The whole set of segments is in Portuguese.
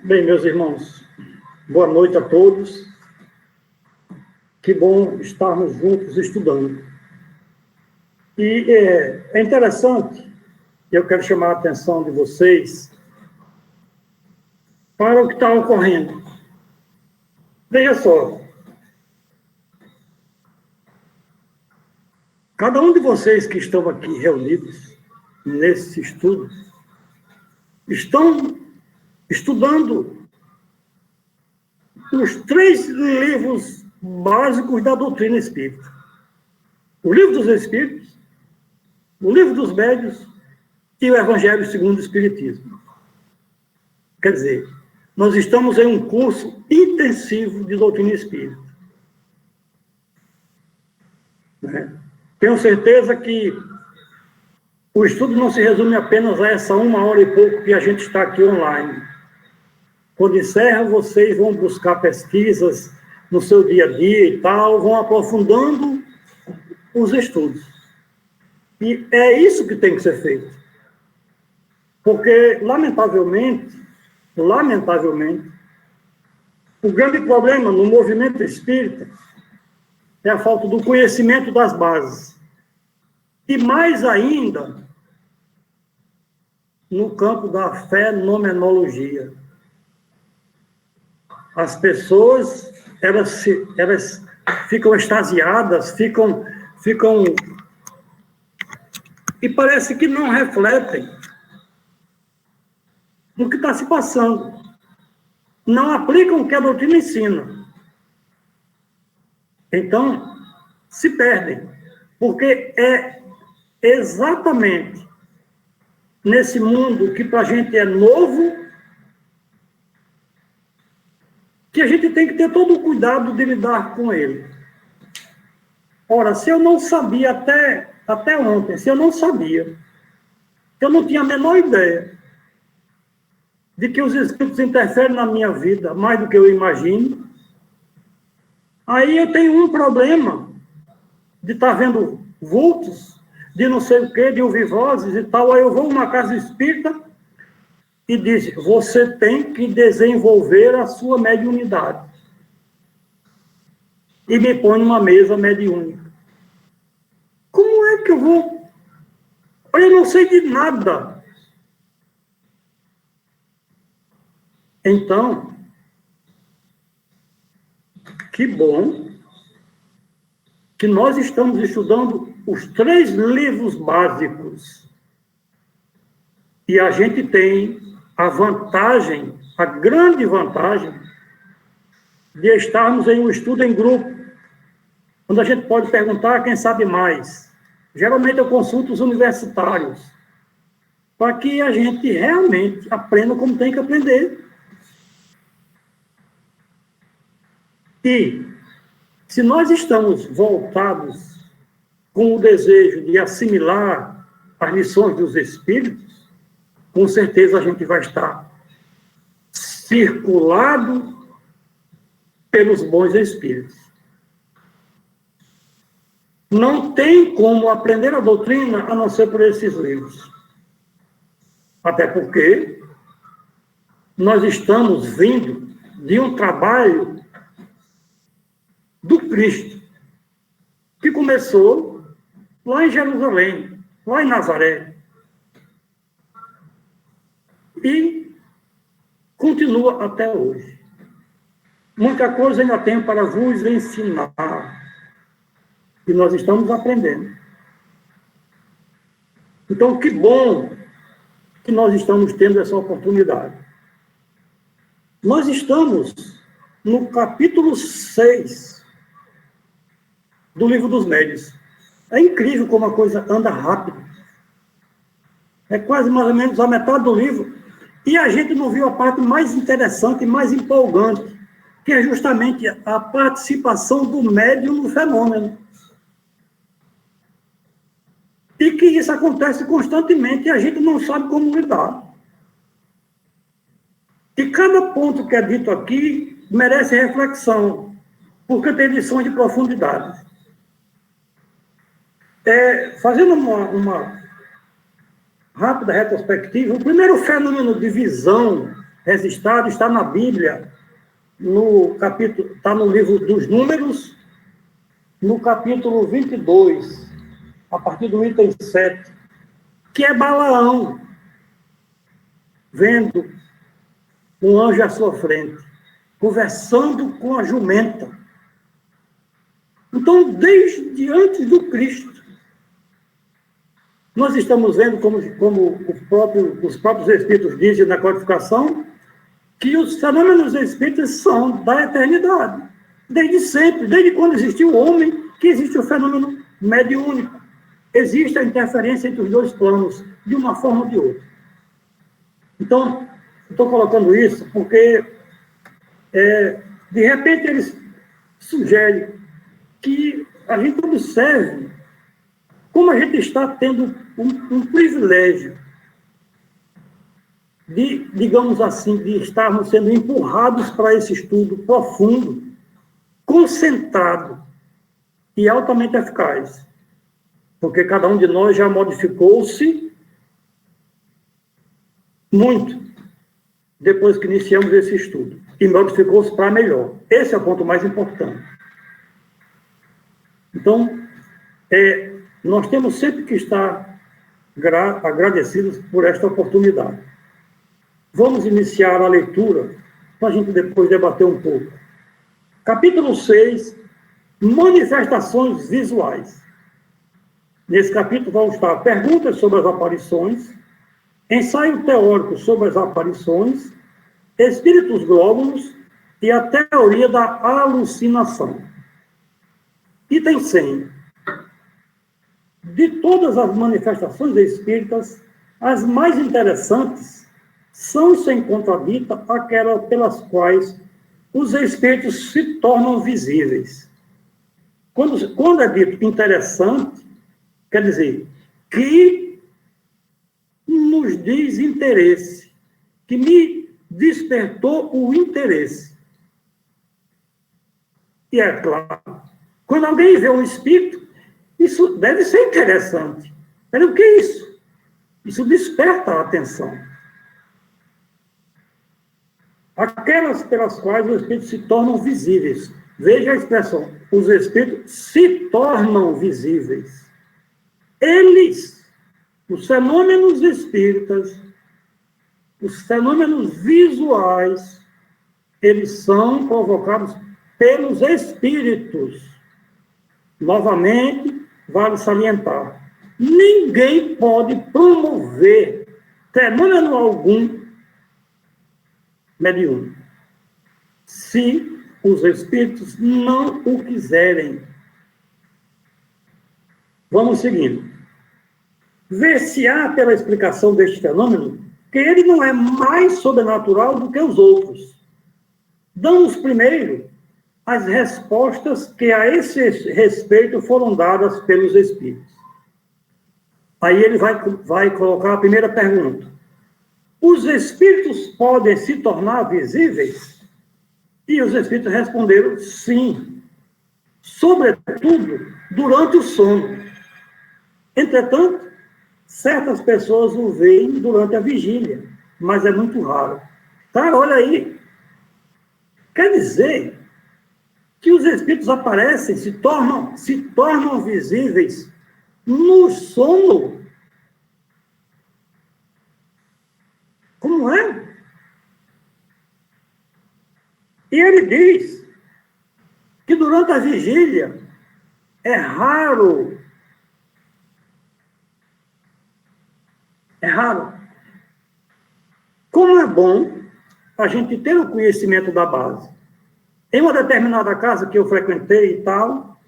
Bem, meus irmãos, boa noite a todos. Que bom estarmos juntos estudando. E é interessante, eu quero chamar a atenção de vocês para o que está ocorrendo. Veja só, cada um de vocês que estão aqui reunidos nesse estudo, estão estudando os 3 livros básicos da doutrina espírita. O Livro dos Espíritos, o Livro dos Médiuns e o Evangelho segundo o Espiritismo. Quer dizer, nós estamos em um curso intensivo de doutrina espírita. Tenho certeza que o estudo não se resume apenas a essa 1 hora e pouco que a gente está aqui online. Quando encerra, vocês vão buscar pesquisas no seu dia a dia e tal, vão aprofundando os estudos. E é isso que tem que ser feito. Porque, lamentavelmente, o grande problema no movimento espírita é a falta do conhecimento das bases. E mais ainda, no campo da fenomenologia. As pessoas, elas ficam extasiadas, ficam e parece que não refletem no que está se passando. Não aplicam o que a doutrina ensina. Então, se perdem. Porque é exatamente nesse mundo que para a gente é novo que a gente tem que ter todo o cuidado de lidar com ele. Ora, se eu não sabia até ontem, se eu não sabia, eu não tinha a menor ideia de que os espíritos interferem na minha vida mais do que eu imagino, aí eu tenho um problema de estar vendo vultos, de não sei o quê, de ouvir vozes e tal. Aí eu vou a uma casa espírita e diz: você tem que desenvolver a sua mediunidade. E me põe numa mesa mediúnica. Como é que eu vou? Eu não sei de nada. Então, que bom que nós estamos estudando os 3 livros básicos. E a gente tem a vantagem, a grande vantagem, de estarmos em um estudo em grupo, onde a gente pode perguntar quem sabe mais. Geralmente eu consulto os universitários, para que a gente realmente aprenda como tem que aprender. E, se nós estamos voltados com o desejo de assimilar as lições dos espíritos, com certeza a gente vai estar circulado pelos bons espíritos. Não tem como aprender a doutrina a não ser por esses livros. Até porque nós estamos vindo de um trabalho do Cristo, que começou lá em Jerusalém, lá em Nazaré, e continua até hoje. Muita coisa ainda tenho para vos ensinar, e nós estamos aprendendo. Então, que bom que nós estamos tendo essa oportunidade. Nós estamos no capítulo 6 do Livro dos Médiuns. É incrível como a coisa anda rápido. É quase mais ou menos a metade do livro. E a gente não viu a parte mais interessante e mais empolgante, que é justamente a participação do médium no fenômeno. E que isso acontece constantemente e a gente não sabe como lidar. E cada ponto que é dito aqui merece reflexão, porque tem lições de profundidade. Fazendo uma rápida retrospectiva, o primeiro fenômeno de visão registrado, está na Bíblia, no capítulo, está no livro dos Números, no capítulo 22, a partir do item 7, que é Balaão, vendo um anjo à sua frente, conversando com a jumenta. Então, desde antes do Cristo, nós estamos vendo, como os próprios Espíritos dizem na codificação, que os fenômenos espíritas são da eternidade. Desde sempre, desde quando existiu o homem, que existe o fenômeno mediúnico. Existe a interferência entre os dois planos, de uma forma ou de outra. Então, estou colocando isso porque, de repente, eles sugerem que a gente observe como a gente está tendo um privilégio de, digamos assim, de estarmos sendo empurrados para esse estudo profundo, concentrado e altamente eficaz. Porque cada um de nós já modificou-se muito depois que iniciamos esse estudo. E modificou-se para melhor. Esse é o ponto mais importante. Então, nós temos sempre que estar agradecidos por esta oportunidade. Vamos iniciar a leitura, para a gente depois debater um pouco. Capítulo 6, manifestações visuais. Nesse capítulo vão estar perguntas sobre as aparições, ensaio teórico sobre as aparições, espíritos glóbulos e a teoria da alucinação. Item 100. De todas as manifestações espíritas, as mais interessantes são, sem contradita, aquelas pelas quais os espíritos se tornam visíveis. Quando é dito interessante, quer dizer que nos diz interesse, que me despertou o interesse. E é claro, quando alguém vê um espírito, isso deve ser interessante. Mas o que é isso? Isso desperta a atenção. Aquelas pelas quais os espíritos se tornam visíveis. Veja a expressão, os espíritos se tornam visíveis. Eles, os fenômenos espíritas, os fenômenos visuais, eles são provocados pelos espíritos. Novamente, vale salientar, ninguém pode promover fenômeno algum mediúnico, se os espíritos não o quiserem. Vamos seguindo. Ver-se-á pela explicação deste fenômeno que ele não é mais sobrenatural do que os outros. Damos primeiro as respostas que a esse respeito foram dadas pelos espíritos. Aí ele vai colocar a primeira pergunta. Os espíritos podem se tornar visíveis? E os espíritos responderam sim, sobretudo durante o sono. Entretanto, certas pessoas o veem durante a vigília, mas é muito raro. Tá? Olha aí. Quer dizer que os espíritos aparecem, se tornam visíveis no sono. Como é? E ele diz que durante a vigília é raro. É raro. Como é bom a gente ter o conhecimento da base. Em uma determinada casa que eu frequentei e tal,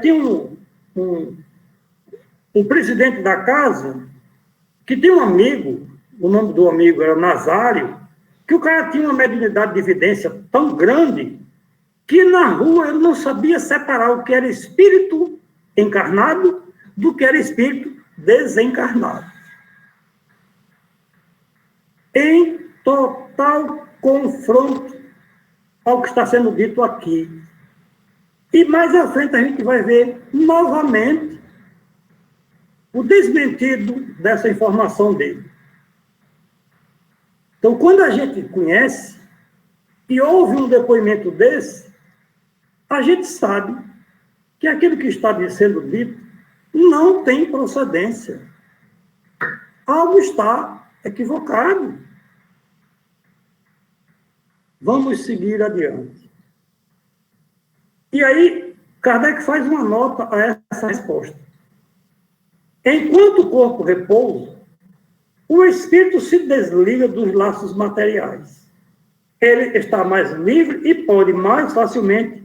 tinha um presidente da casa que tinha um amigo, o nome do amigo era Nazário, que o cara tinha uma mediunidade de evidência tão grande que na rua ele não sabia separar o que era espírito encarnado do que era espírito desencarnado. Em total confronto ao que está sendo dito aqui. E mais à frente a gente vai ver novamente o desmentido dessa informação dele. Então, quando a gente conhece e ouve um depoimento desse, a gente sabe que aquilo que está sendo dito não tem procedência. Algo está equivocado. Vamos seguir adiante. E aí, Kardec faz uma nota a essa resposta. Enquanto o corpo repousa, o espírito se desliga dos laços materiais. Ele está mais livre e pode mais facilmente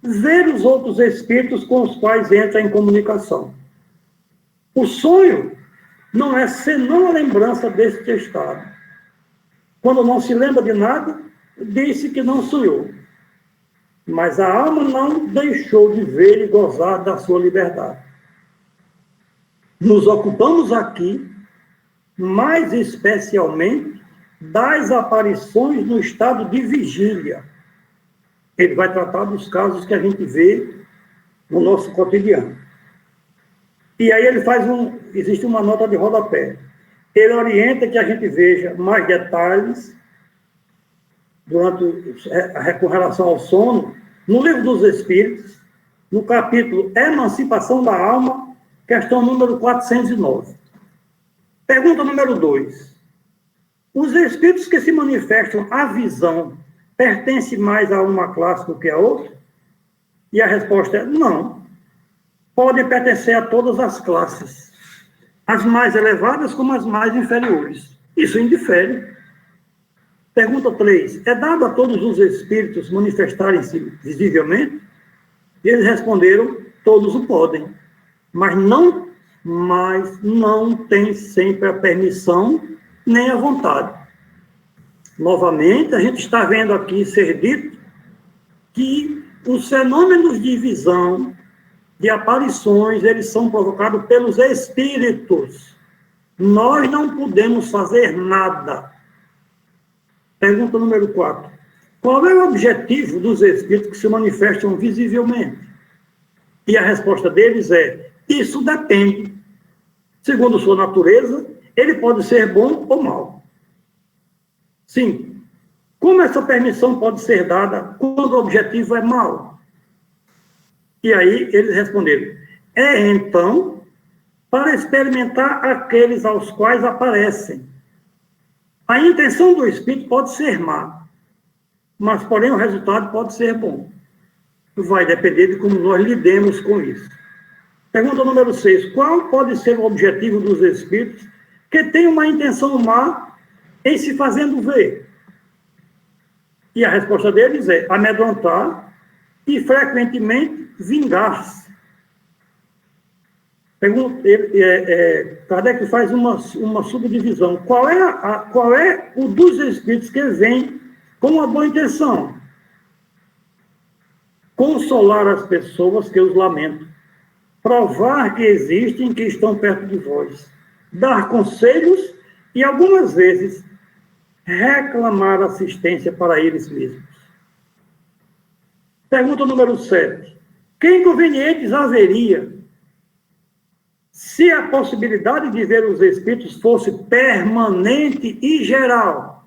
ver os outros espíritos com os quais entra em comunicação. O sonho não é senão a lembrança deste estado. Quando não se lembra de nada, disse que não sonhou. Mas a alma não deixou de ver e gozar da sua liberdade. Nos ocupamos aqui, mais especialmente, das aparições no estado de vigília. Ele vai tratar dos casos que a gente vê no nosso cotidiano. E aí ele existe uma nota de rodapé. Ele orienta que a gente veja mais detalhes com relação ao sono, no Livro dos Espíritos, no capítulo Emancipação da Alma, questão número 409. Pergunta número 2. Os espíritos que se manifestam à visão pertencem mais a uma classe do que a outra? E a resposta é não. Podem pertencer a todas as classes, as mais elevadas como as mais inferiores. Isso indifere. Pergunta 3. É dado a todos os espíritos manifestarem-se visivelmente? E eles responderam, todos o podem. Mas não tem sempre a permissão nem a vontade. Novamente, a gente está vendo aqui ser dito que os fenômenos de visão, de aparições, eles são provocados pelos espíritos. Nós não podemos fazer nada. Pergunta número 4. Qual é o objetivo dos espíritos que se manifestam visivelmente? E a resposta deles é, isso depende. Segundo sua natureza, ele pode ser bom ou mau. Sim. Como essa permissão pode ser dada quando o objetivo é mau? E aí eles responderam, então, para experimentar aqueles aos quais aparecem. A intenção do espírito pode ser má, mas, porém, o resultado pode ser bom. Vai depender de como nós lidemos com isso. Pergunta número 6. Qual pode ser o objetivo dos espíritos que têm uma intenção má em se fazendo ver? E a resposta deles é amedrontar e, frequentemente, vingar-se. Kardec faz uma subdivisão. Qual é o dos espíritos que vem com uma boa intenção? Consolar as pessoas que os lamentam, provar que existem, que estão perto de vós, dar conselhos e, algumas vezes, reclamar assistência para eles mesmos. Pergunta número 7. Que inconvenientes haveria se a possibilidade de ver os espíritos fosse permanente e geral?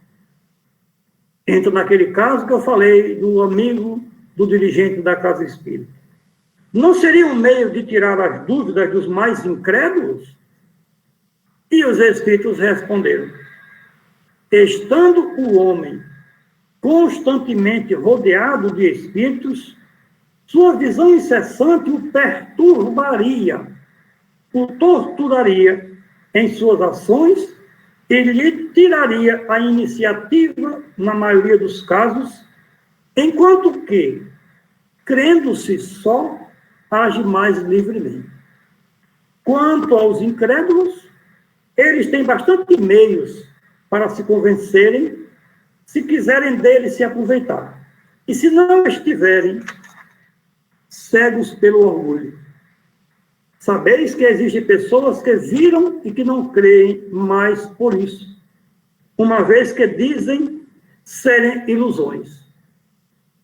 Entra naquele caso que eu falei do amigo do dirigente da casa espírita. Não seria um meio de tirar as dúvidas dos mais incrédulos? E os espíritos responderam, estando o homem constantemente rodeado de espíritos, sua visão incessante o perturbaria, o torturaria em suas ações e lhe tiraria a iniciativa, na maioria dos casos, enquanto que, crendo-se só, age mais livremente. Quanto aos incrédulos, eles têm bastante meios para se convencerem, se quiserem dele se aproveitar. E se não estiverem cegos pelo orgulho. Sabeis que existem pessoas que viram e que não creem mais por isso, uma vez que dizem serem ilusões.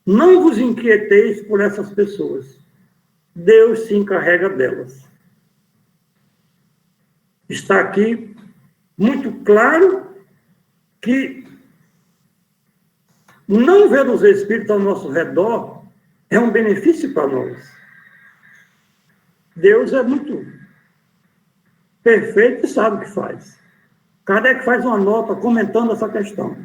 Não vos inquieteis por essas pessoas. Deus se encarrega delas. Está aqui muito claro que Não ver os espíritos ao nosso redor é um benefício para nós. Deus é muito perfeito e sabe o que faz. Kardec faz uma nota comentando essa questão.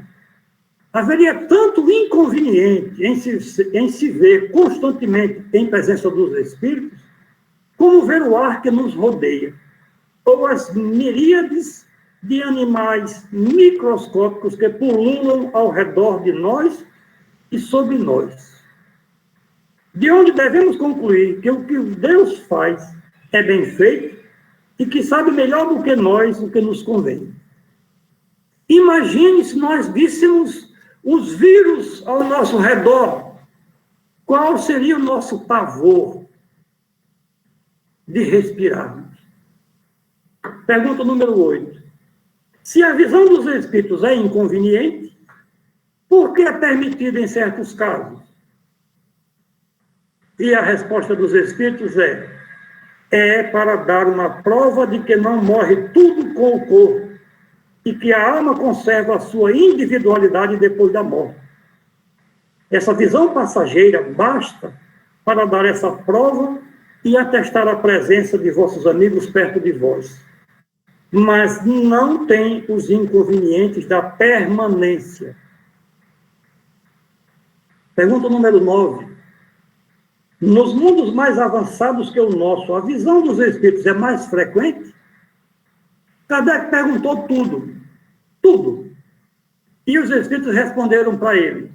Haveria tanto inconveniente em se ver constantemente em presença dos espíritos, como ver o ar que nos rodeia, ou as miríades de animais microscópicos que pululam ao redor de nós e sobre nós. De onde devemos concluir que o que Deus faz é bem feito e que sabe melhor do que nós o que nos convém. Imagine se nós víssemos os vírus ao nosso redor. Qual seria o nosso pavor de respirarmos? Pergunta número 8. Se a visão dos espíritos é inconveniente, por que é permitida em certos casos? E a resposta dos espíritos é para dar uma prova de que não morre tudo com o corpo e que a alma conserva a sua individualidade depois da morte. Essa visão passageira basta para dar essa prova e atestar a presença de vossos amigos perto de vós. Mas não tem os inconvenientes da permanência. Pergunta número 9. Nos mundos mais avançados que o nosso, a visão dos espíritos é mais frequente? Kardec perguntou tudo. E os espíritos responderam para ele: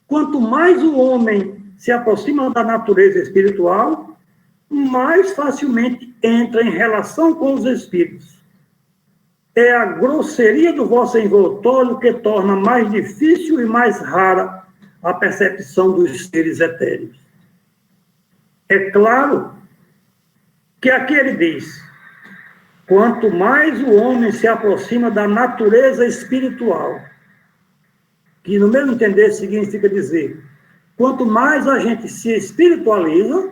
quanto mais o homem se aproxima da natureza espiritual, mais facilmente entra em relação com os espíritos. É a grosseria do vosso envoltório que torna mais difícil e mais rara a percepção dos seres etéreos. É claro que aqui ele diz: quanto mais o homem se aproxima da natureza espiritual, que no meu entender significa dizer, quanto mais a gente se espiritualiza,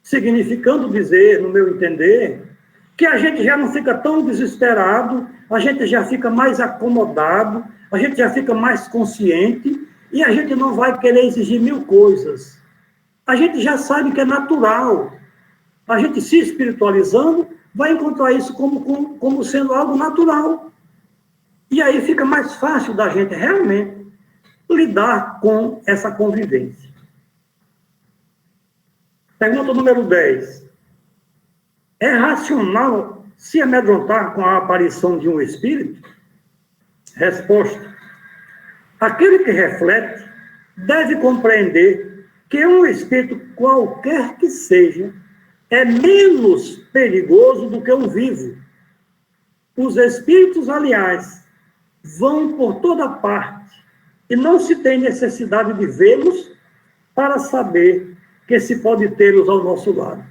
significando dizer, no meu entender, que a gente já não fica tão desesperado, a gente já fica mais acomodado, a gente já fica mais consciente e a gente não vai querer exigir mil coisas. A gente já sabe que é natural. A gente se espiritualizando vai encontrar isso como sendo algo natural. E aí fica mais fácil da gente realmente lidar com essa convivência. Pergunta número 10. É racional se amedrontar com a aparição de um espírito? Resposta. Aquele que reflete deve compreender que um espírito, qualquer que seja, é menos perigoso do que um vivo. Os espíritos, aliás, vão por toda parte e não se tem necessidade de vê-los para saber que se pode tê-los ao nosso lado.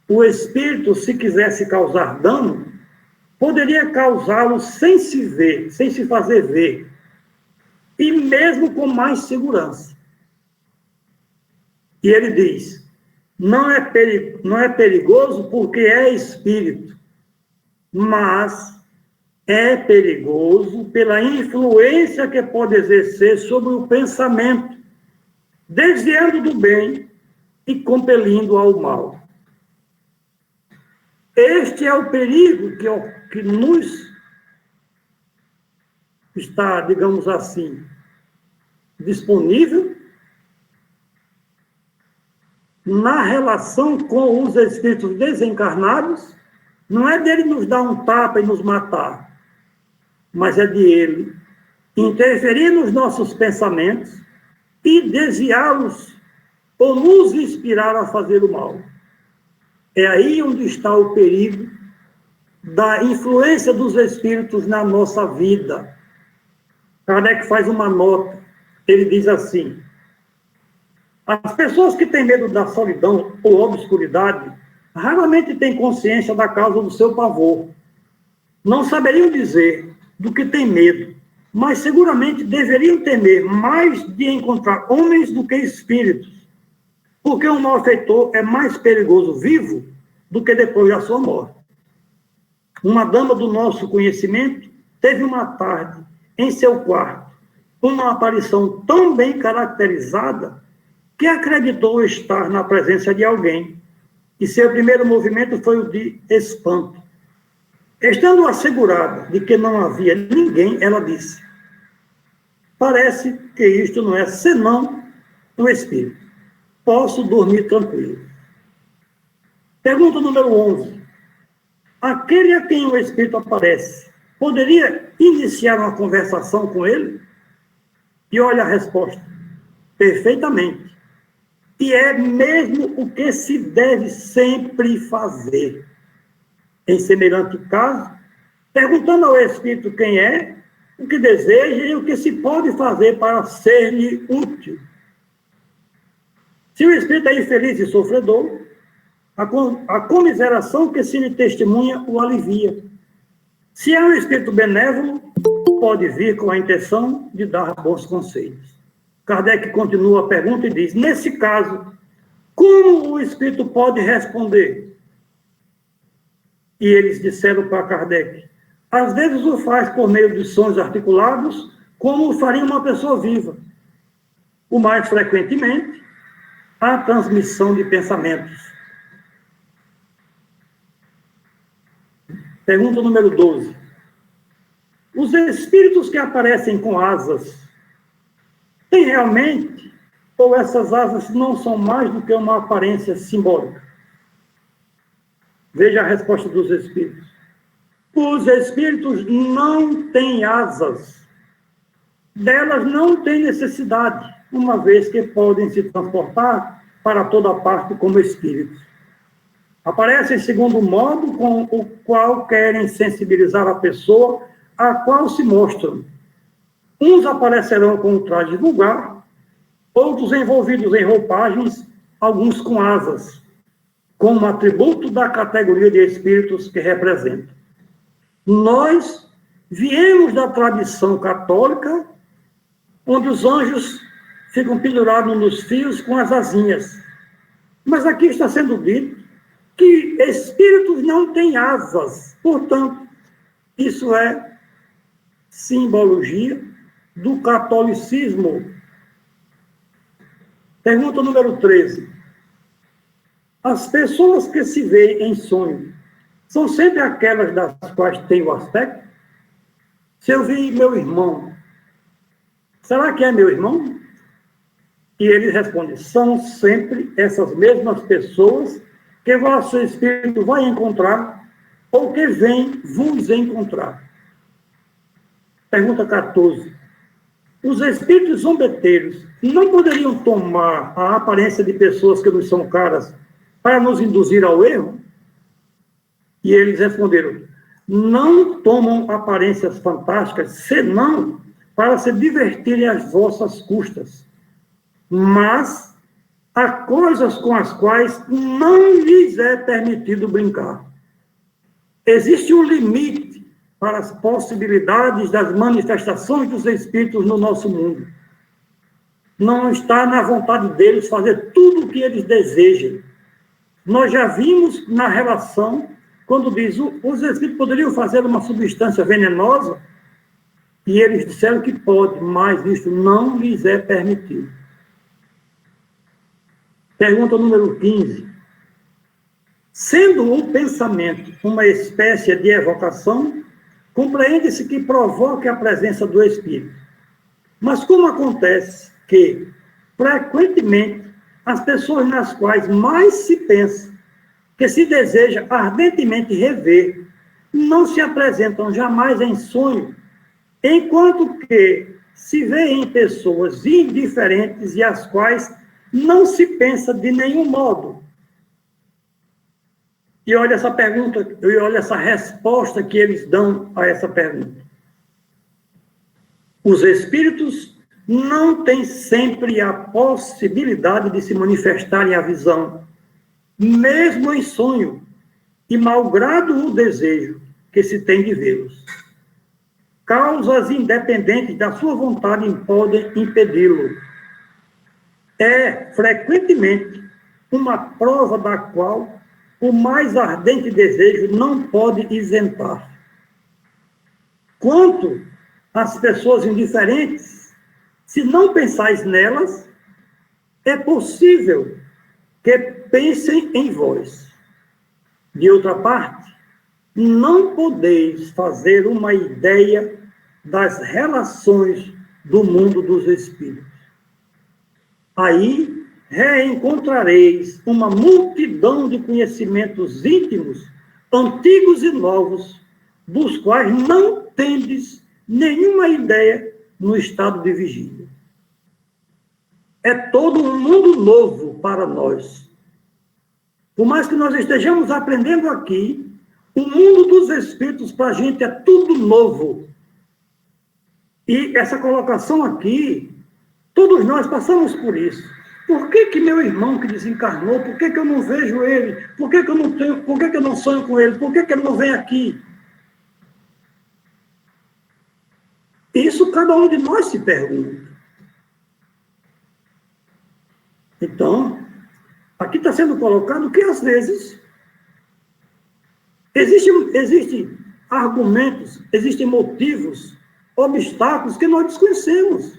O espírito, se quisesse causar dano, poderia causá-lo sem se ver, sem se fazer ver, e mesmo com mais segurança. E ele diz, não é perigoso porque é espírito, mas é perigoso pela influência que pode exercer sobre o pensamento, desviando do bem e compelindo ao mal. Este é o perigo que nos está, digamos assim, disponível na relação com os espíritos desencarnados. Não é dele nos dar um tapa e nos matar, mas é de ele interferir nos nossos pensamentos e desviá-los ou nos inspirar a fazer o mal. É aí onde está o perigo da influência dos espíritos na nossa vida. Kardec faz uma nota, ele diz assim: as pessoas que têm medo da solidão ou obscuridade raramente têm consciência da causa do seu pavor. Não saberiam dizer do que têm medo, mas seguramente deveriam temer mais de encontrar homens do que espíritos, porque um malfeitor é mais perigoso vivo do que depois da sua morte. Uma dama do nosso conhecimento teve uma tarde em seu quarto uma aparição tão bem caracterizada que acreditou estar na presença de alguém, e seu primeiro movimento foi o de espanto. Estando assegurada de que não havia ninguém, ela disse: parece que isto não é senão um espírito. Posso dormir tranquilo. Pergunta número 11. Aquele a quem o espírito aparece, poderia iniciar uma conversação com ele? E olha a resposta. Perfeitamente. E é mesmo o que se deve sempre fazer. Em semelhante caso, perguntando ao espírito quem é, o que deseja e o que se pode fazer para ser-lhe útil. Se o espírito é infeliz e sofredor, a comiseração que se lhe testemunha o alivia. Se é um espírito benévolo, pode vir com a intenção de dar bons conselhos. Kardec continua a pergunta e diz: nesse caso, como o espírito pode responder? E eles disseram para Kardec: às vezes o faz por meio de sons articulados, como o faria uma pessoa viva. O mais frequentemente, a transmissão de pensamentos. Pergunta número 12. Os espíritos que aparecem com asas, têm realmente, ou essas asas não são mais do que uma aparência simbólica? Veja a resposta dos espíritos. Os espíritos não têm asas. Delas não tem necessidade, uma vez que podem se transportar para toda parte como espíritos. Aparecem segundo o modo com o qual querem sensibilizar a pessoa a qual se mostram. Uns aparecerão com um traje vulgar, outros envolvidos em roupagens, alguns com asas, como atributo da categoria de espíritos que representam. Nós viemos da tradição católica, onde os anjos ficam pendurados nos fios com as asinhas. Mas aqui está sendo dito que espíritos não têm asas. Portanto, isso é simbologia do catolicismo. Pergunta número 13. As pessoas que se veem em sonho são sempre aquelas das quais têm o aspecto? Se eu vi meu irmão, será que é meu irmão? E ele responde: são sempre essas mesmas pessoas que vosso espírito vai encontrar ou que vem vos encontrar. Pergunta 14. Os espíritos zombeteiros não poderiam tomar a aparência de pessoas que nos são caras para nos induzir ao erro? E eles responderam: não tomam aparências fantásticas, senão para se divertirem às vossas custas. Mas há coisas com as quais não lhes é permitido brincar. Existe um limite para as possibilidades das manifestações dos espíritos no nosso mundo. Não está na vontade deles fazer tudo o que eles desejam. Nós já vimos na relação, quando diz os espíritos poderiam fazer uma substância venenosa, e eles disseram que pode, mas isso não lhes é permitido. Pergunta número 15. Sendo o pensamento uma espécie de evocação, compreende-se que provoque a presença do espírito. Mas como acontece que, frequentemente, as pessoas nas quais mais se pensa, que se deseja ardentemente rever, não se apresentam jamais em sonho, enquanto que se vê em pessoas indiferentes e as quais não se pensa de nenhum modo. E olha essa pergunta, e olha essa resposta que eles dão a essa pergunta. Os espíritos não têm sempre a possibilidade de se manifestarem à visão, mesmo em sonho, e malgrado o desejo que se tem de vê-los. Causas independentes da sua vontade podem impedi-lo. É, frequentemente, uma prova da qual o mais ardente desejo não pode isentar. Quanto às pessoas indiferentes, Se não pensais nelas, é possível que pensem em vós. De outra parte, não podeis fazer uma ideia das relações do mundo dos espíritos. Aí reencontrareis uma multidão de conhecimentos íntimos, antigos e novos, dos quais não tendes nenhuma ideia no estado de vigília. É todo um mundo novo para nós. Por mais que nós estejamos aprendendo aqui, o mundo dos espíritos para a gente é tudo novo. E essa colocação aqui, todos nós passamos por isso. Por que meu irmão que desencarnou, por que eu não vejo ele? Por que eu não tenho, por que eu não sonho com ele? Por que ele não vem aqui? Isso cada um de nós se pergunta. Então, aqui está sendo colocado que, às vezes, existem argumentos, existem motivos, obstáculos que nós desconhecemos.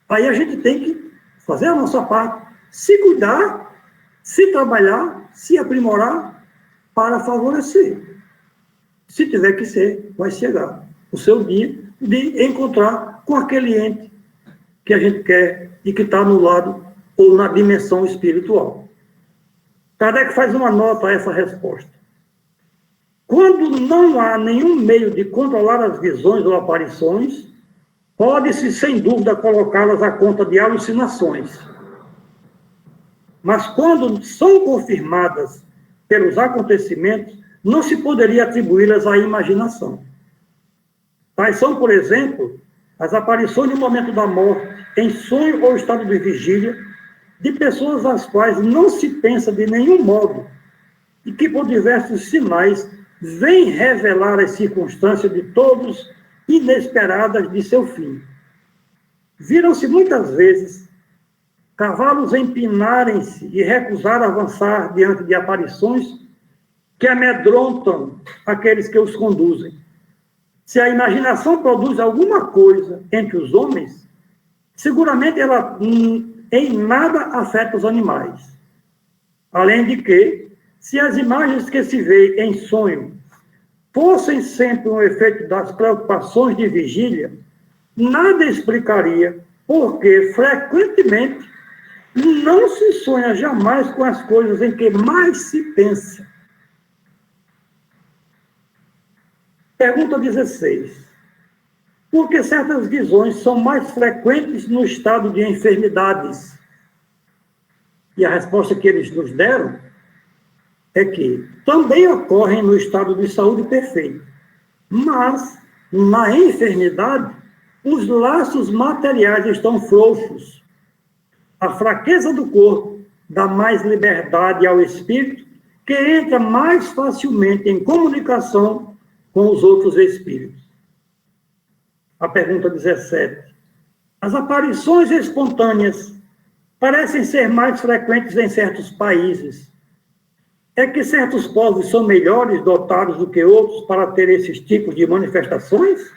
Aí a gente tem que fazer a nossa parte, se cuidar, se trabalhar, se aprimorar para favorecer. Se tiver que ser, vai chegar o seu dia de encontrar com aquele ente que a gente quer e que está no lado ou na dimensão espiritual. Kardec faz uma nota a essa resposta. Quando não há nenhum meio de controlar as visões ou aparições, pode-se, sem dúvida, colocá-las à conta de alucinações. Mas quando são confirmadas pelos acontecimentos, não se poderia atribuí-las à imaginação. Tais são, por exemplo, as aparições no momento da morte, em sonho ou estado de vigília, de pessoas às quais não se pensa de nenhum modo e que, por diversos sinais, vêm revelar as circunstâncias de todos inesperadas de seu fim. Viram-se muitas vezes cavalos empinarem-se e recusar avançar diante de aparições que amedrontam aqueles que os conduzem. Se a imaginação produz alguma coisa entre os homens, seguramente ela em nada afeta os animais. Além de que, se as imagens que se vê em sonho fossem sempre um efeito das preocupações de vigília, nada explicaria porque, frequentemente, não se sonha jamais com as coisas em que mais se pensa. Pergunta 16. Por que certas visões são mais frequentes no estado de enfermidades? E a resposta que eles nos deram é que também ocorrem no estado de saúde perfeito, mas na enfermidade os laços materiais estão frouxos. A fraqueza do corpo dá mais liberdade ao espírito, que entra mais facilmente em comunicação com os outros espíritos. A pergunta 17. As aparições espontâneas parecem ser mais frequentes em certos países. É que certos povos são melhores dotados do que outros para ter esses tipos de manifestações?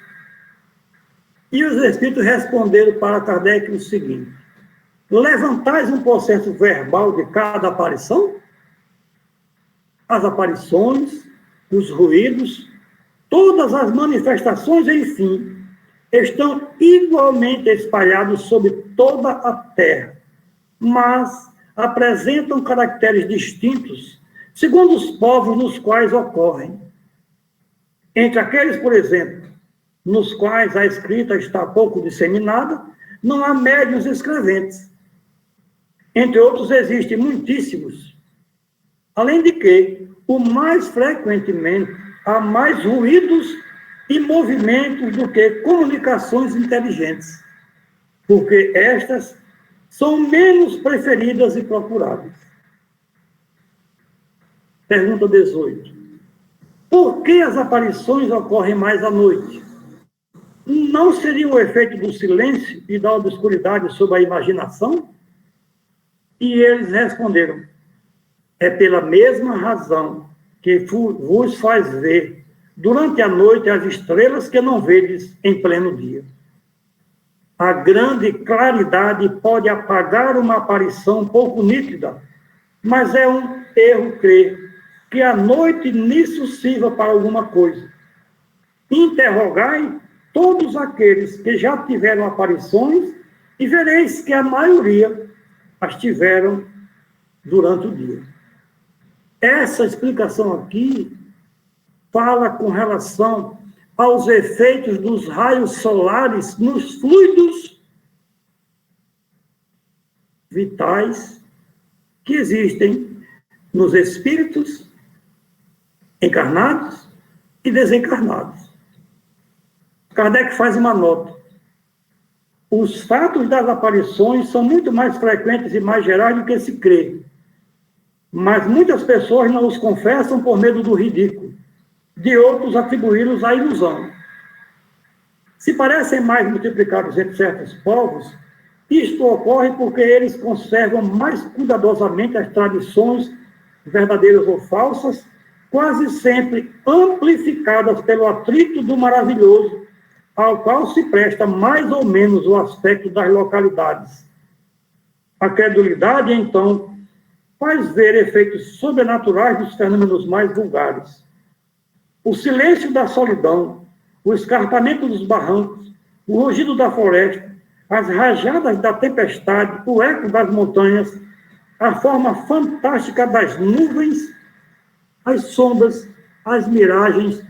E os espíritos responderam para Kardec o seguinte: levantais um processo verbal de cada aparição? As aparições, os ruídos, todas as manifestações, enfim, estão igualmente espalhados sobre toda a Terra, mas apresentam caracteres distintos segundo os povos nos quais ocorrem. Entre aqueles, por exemplo, nos quais a escrita está pouco disseminada, não há médiuns escreventes. Entre outros, existem muitíssimos. Além de que, o mais frequentemente, há mais ruídos e movimentos do que comunicações inteligentes, porque estas são menos preferidas e procuradas. Pergunta 18. Por que as aparições ocorrem mais à noite? Não seria o efeito do silêncio e da obscuridade sobre a imaginação? E eles responderam: é pela mesma razão que vos faz ver durante a noite as estrelas que não vedes em pleno dia. A grande claridade pode apagar uma aparição pouco nítida, mas é um erro crer que a noite nisso sirva para alguma coisa. Interrogai todos aqueles que já tiveram aparições e vereis que a maioria as tiveram durante o dia. Essa explicação aqui fala com relação aos efeitos dos raios solares nos fluidos vitais que existem nos espíritos encarnados e desencarnados. Kardec faz uma nota. Os fatos das aparições são muito mais frequentes e mais gerais do que se crê, mas muitas pessoas não os confessam por medo do ridículo, de outros atribuí-los à ilusão. Se parecem mais multiplicados entre certos povos, isto ocorre porque eles conservam mais cuidadosamente as tradições, verdadeiras ou falsas, quase sempre amplificadas pelo atrito do maravilhoso, ao qual se presta mais ou menos o aspecto das localidades. A credulidade, então, faz ver efeitos sobrenaturais dos fenômenos mais vulgares. O silêncio da solidão, o escarpamento dos barrancos, o rugido da floresta, as rajadas da tempestade, o eco das montanhas, a forma fantástica das nuvens, as sombras, as miragens,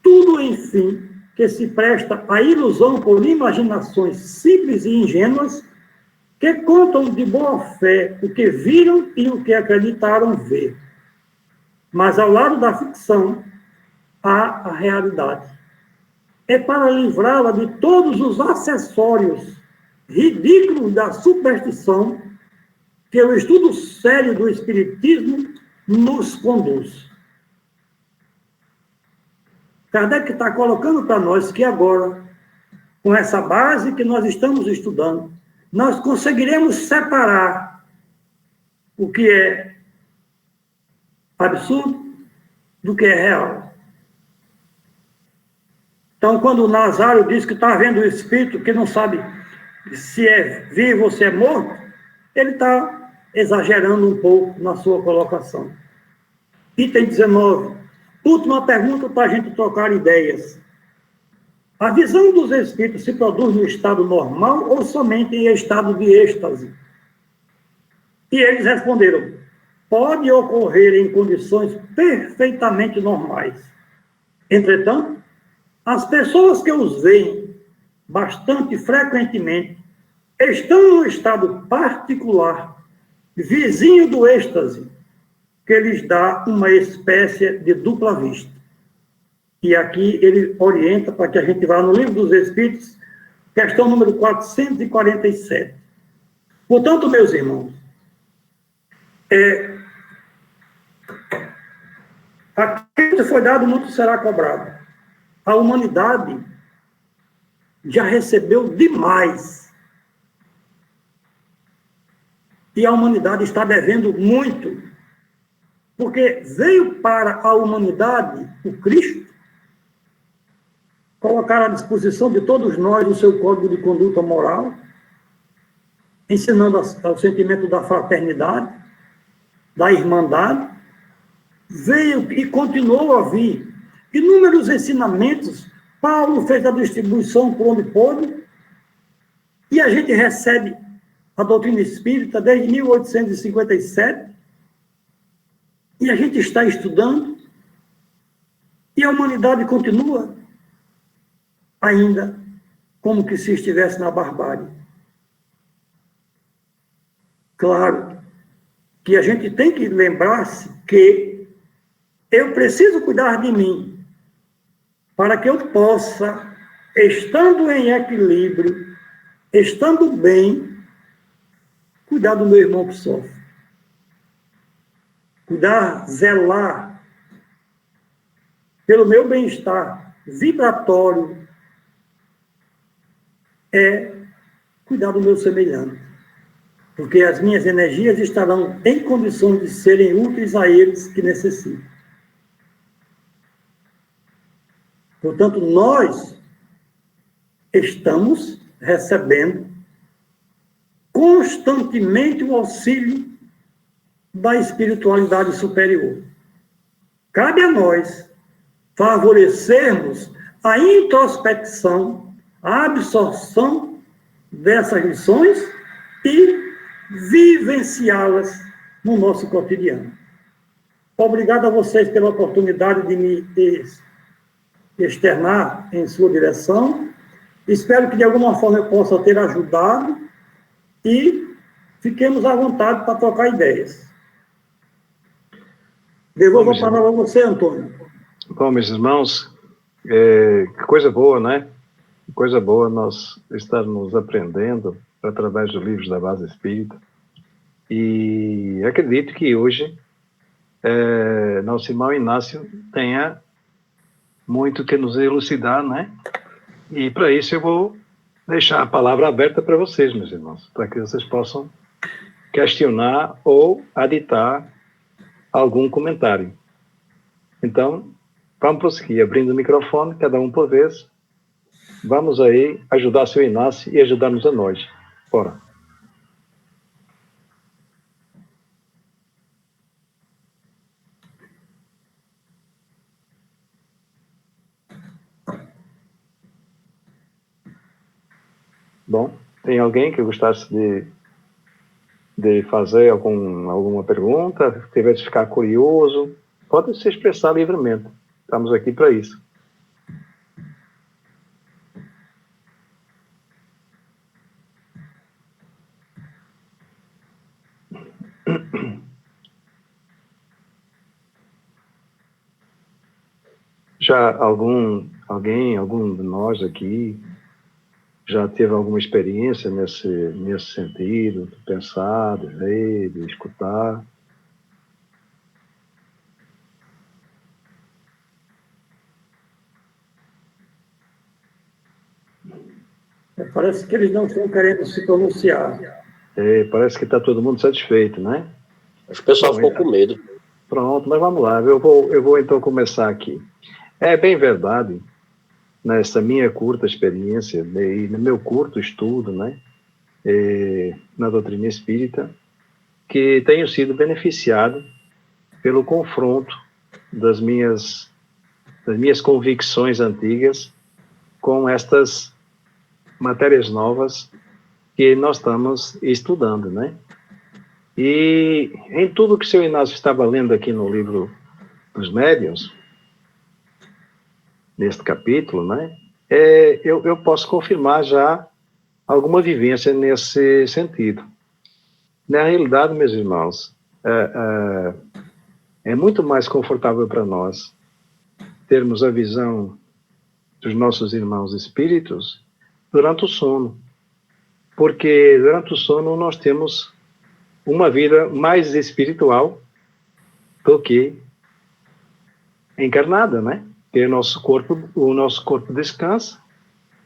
tudo, enfim, que se presta à ilusão por imaginações simples e ingênuas, que contam de boa fé o que viram e o que acreditaram ver. Mas, ao lado da ficção, há a realidade. É para livrá-la de todos os acessórios ridículos da superstição que o estudo sério do Espiritismo nos conduz. Kardec está colocando para nós que agora, com essa base que nós estamos estudando, nós conseguiremos separar o que é absurdo do que é real. Então, quando o Nazário diz que está vendo o espírito que não sabe se é vivo ou se é morto, ele está exagerando um pouco na sua colocação. Item 19. Última pergunta para a gente trocar ideias. A visão dos espíritos se produz no estado normal ou somente em estado de êxtase? E eles responderam: pode ocorrer em condições perfeitamente normais. Entretanto, as pessoas que os veem bastante frequentemente estão em um estado particular, vizinho do êxtase, que lhes dá uma espécie de dupla vista. E aqui ele orienta para que a gente vá no Livro dos Espíritos, questão número 447. Portanto, meus irmãos, aquilo que foi dado, muito será cobrado. A humanidade já recebeu demais. E a humanidade está devendo muito. Porque veio para a humanidade o Cristo, colocar à disposição de todos nós o seu código de conduta moral, ensinando o sentimento da fraternidade, da irmandade. Veio e continuou a vir inúmeros ensinamentos. Paulo fez a distribuição por onde pôde, e a gente recebe a doutrina espírita desde 1857, e a gente está estudando, e a humanidade continua ainda como que se estivesse na barbárie. Claro que a gente tem que lembrar-se que eu preciso cuidar de mim para que eu possa, estando em equilíbrio, estando bem, cuidar do meu irmão que sofre. Cuidar, zelar pelo meu bem-estar vibratório é cuidar do meu semelhante. Porque as minhas energias estarão em condições de serem úteis a eles que necessitam. Portanto, nós estamos recebendo constantemente o auxílio da espiritualidade superior. Cabe a nós favorecermos a introspecção, a absorção dessas lições e vivenciá-las no nosso cotidiano. Obrigado a vocês pela oportunidade de me externar em sua direção. Espero que de alguma forma eu possa ter ajudado e fiquemos à vontade para trocar ideias. Devolvo a palavra a você, Antônio. Bom, meus irmãos, que coisa boa, né? Que coisa boa nós estarmos aprendendo através dos livros da Base Espírita. E acredito que hoje nosso irmão Inácio tenha muito que nos elucidar, né? E para isso eu vou deixar a palavra aberta para vocês, meus irmãos, para que vocês possam questionar ou aditar algum comentário. Então, vamos prosseguir, abrindo o microfone, cada um por vez. Vamos aí ajudar o seu Inácio e ajudar-nos a nós. Bora. Bom, tem alguém que gostasse de fazer alguma pergunta, que tivesse ficar curioso, pode se expressar livremente. Estamos aqui para isso. Já algum de nós aqui já teve alguma experiência nesse sentido, de pensar, de ver, de escutar? Parece que eles não estão querendo se pronunciar. Parece que está todo mundo satisfeito, né? Acho que o pessoal ficou com medo. Pronto, mas vamos lá. Eu vou então começar aqui. É bem verdade, nessa minha curta experiência e no meu curto estudo, né, na doutrina espírita, que tenho sido beneficiado pelo confronto das minhas convicções antigas com estas matérias novas que nós estamos estudando, né? E em tudo que o seu Inácio estava lendo aqui no livro dos Médiuns, neste capítulo, né, eu posso confirmar já alguma vivência nesse sentido. Na realidade, meus irmãos, é muito mais confortável para nós termos a visão dos nossos irmãos espíritos durante o sono, porque durante o sono nós temos uma vida mais espiritual do que encarnada, né? Que o nosso corpo descansa,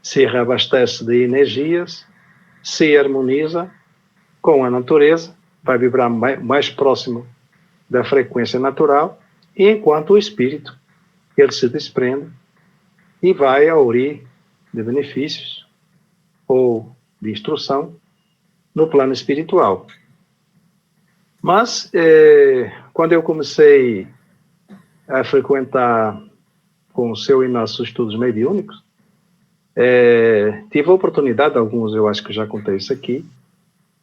se reabastece de energias, se harmoniza com a natureza, vai vibrar mais próximo da frequência natural, e enquanto o espírito, ele se desprende e vai aurir de benefícios ou de instrução no plano espiritual. Mas, quando eu comecei a frequentar com o seu Inácio estudos mediúnicos, tive a oportunidade, alguns eu acho que já contei isso aqui,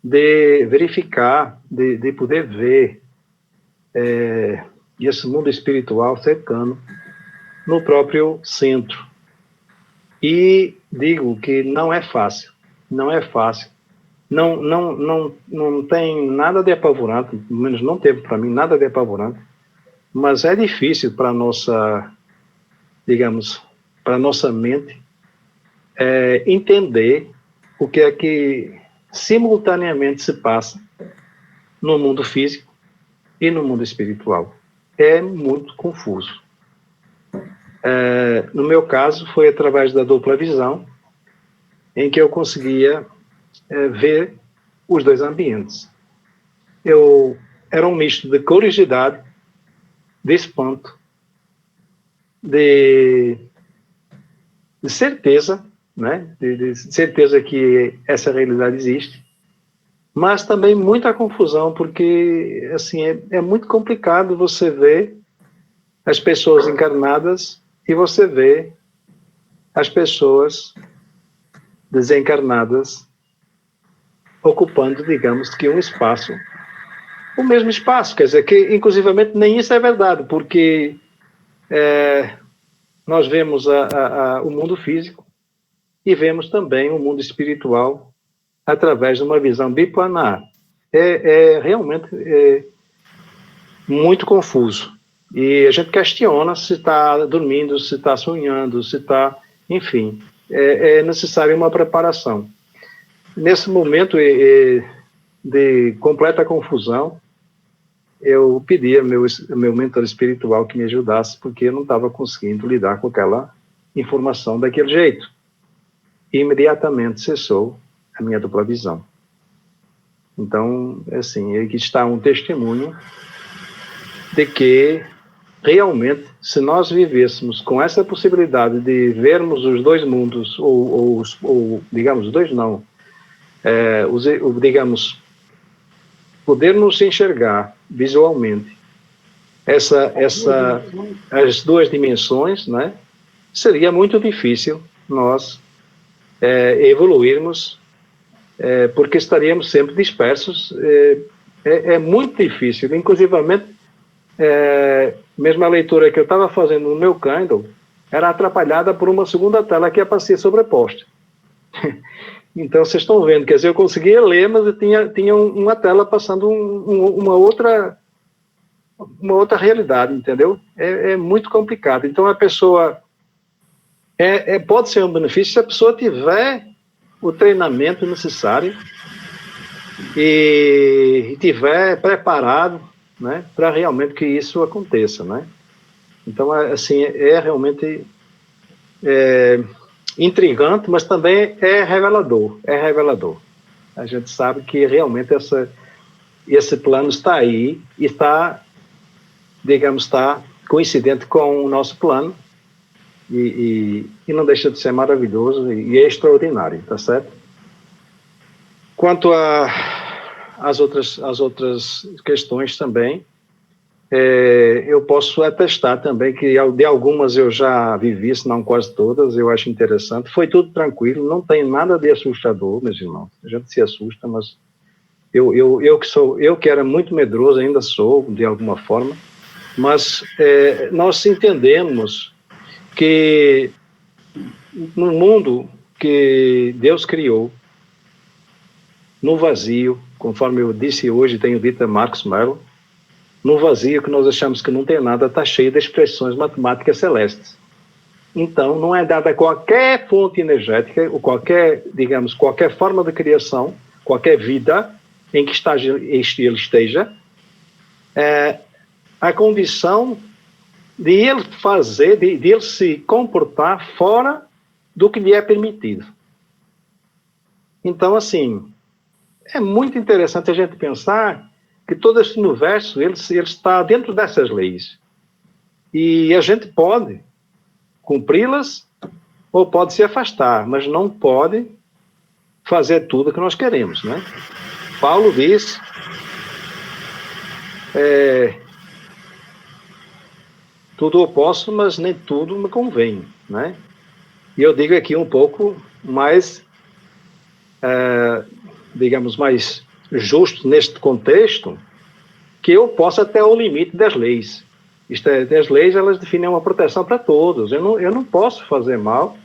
de verificar, de poder ver esse mundo espiritual cercano no próprio centro. E digo que não é fácil, não é fácil. Não tem nada de apavorante, pelo menos não teve para mim nada de apavorante, mas é difícil para nossa, digamos, para nossa mente entender o que é que simultaneamente se passa no mundo físico e no mundo espiritual. É muito confuso. No meu caso, foi através da dupla visão em que eu conseguia ver os dois ambientes. Era um misto de curiosidade, de espanto, de certeza né? De certeza que essa realidade existe, mas também muita confusão, porque assim, é muito complicado você ver as pessoas encarnadas e você vê as pessoas desencarnadas ocupando, digamos, que um espaço, o mesmo espaço, quer dizer, que inclusivamente nem isso é verdade, porque nós vemos o mundo físico e vemos também o mundo espiritual através de uma visão biplanar. Realmente muito confuso. E a gente questiona se está dormindo, se está sonhando, se está... Enfim, é necessária uma preparação. Nesse momento de completa confusão, eu pedi ao meu mentor espiritual que me ajudasse, porque eu não estava conseguindo lidar com aquela informação daquele jeito. E imediatamente cessou a minha dupla visão. Então, assim, aqui está um testemunho de que, realmente, se nós vivêssemos com essa possibilidade de vermos os dois mundos, ou digamos, os dois não, digamos, podermos enxergar visualmente as duas dimensões, né, seria muito difícil nós evoluirmos, porque estaríamos sempre dispersos. É muito difícil, inclusivamente, mesmo a leitura que eu estava fazendo no meu Kindle era atrapalhada por uma segunda tela que aparecia sobreposta. Então, vocês estão vendo, quer dizer, eu conseguia ler, mas eu tinha uma tela passando uma outra realidade, entendeu? É muito complicado. Então, a pessoa... pode ser um benefício se a pessoa tiver o treinamento necessário e tiver preparado, né, para realmente que isso aconteça, né? Então, assim, realmente intrigante, mas também é revelador. A gente sabe que realmente esse plano está aí e está, digamos, está coincidente com o nosso plano e não deixa de ser maravilhoso e é extraordinário, tá certo? Quanto às outras questões também, eu posso atestar também que de algumas eu já vivi, se não quase todas, eu acho interessante. Foi tudo tranquilo, não tem nada de assustador, meus irmãos. A gente se assusta, mas eu que era muito medroso, ainda sou, de alguma forma, mas nós entendemos que no mundo que Deus criou, no vazio, conforme eu disse hoje, tenho dito a Marcos Mello, no vazio que nós achamos que não tem nada, está cheio de expressões matemáticas celestes. Então, não é dada qualquer fonte energética, ou qualquer forma de criação, qualquer vida em que ele esteja, a condição de ele fazer, de ele se comportar fora do que lhe é permitido. Então, assim, é muito interessante a gente pensar que todo esse universo, ele está dentro dessas leis. E a gente pode cumpri-las ou pode se afastar, mas não pode fazer tudo o que nós queremos, né? Paulo diz, tudo eu posso, mas nem tudo me convém, né? E eu digo aqui um pouco mais, digamos, mais justo neste contexto, que eu posso até o limite das leis. As leis, elas definem uma proteção para todos. Eu não posso fazer mal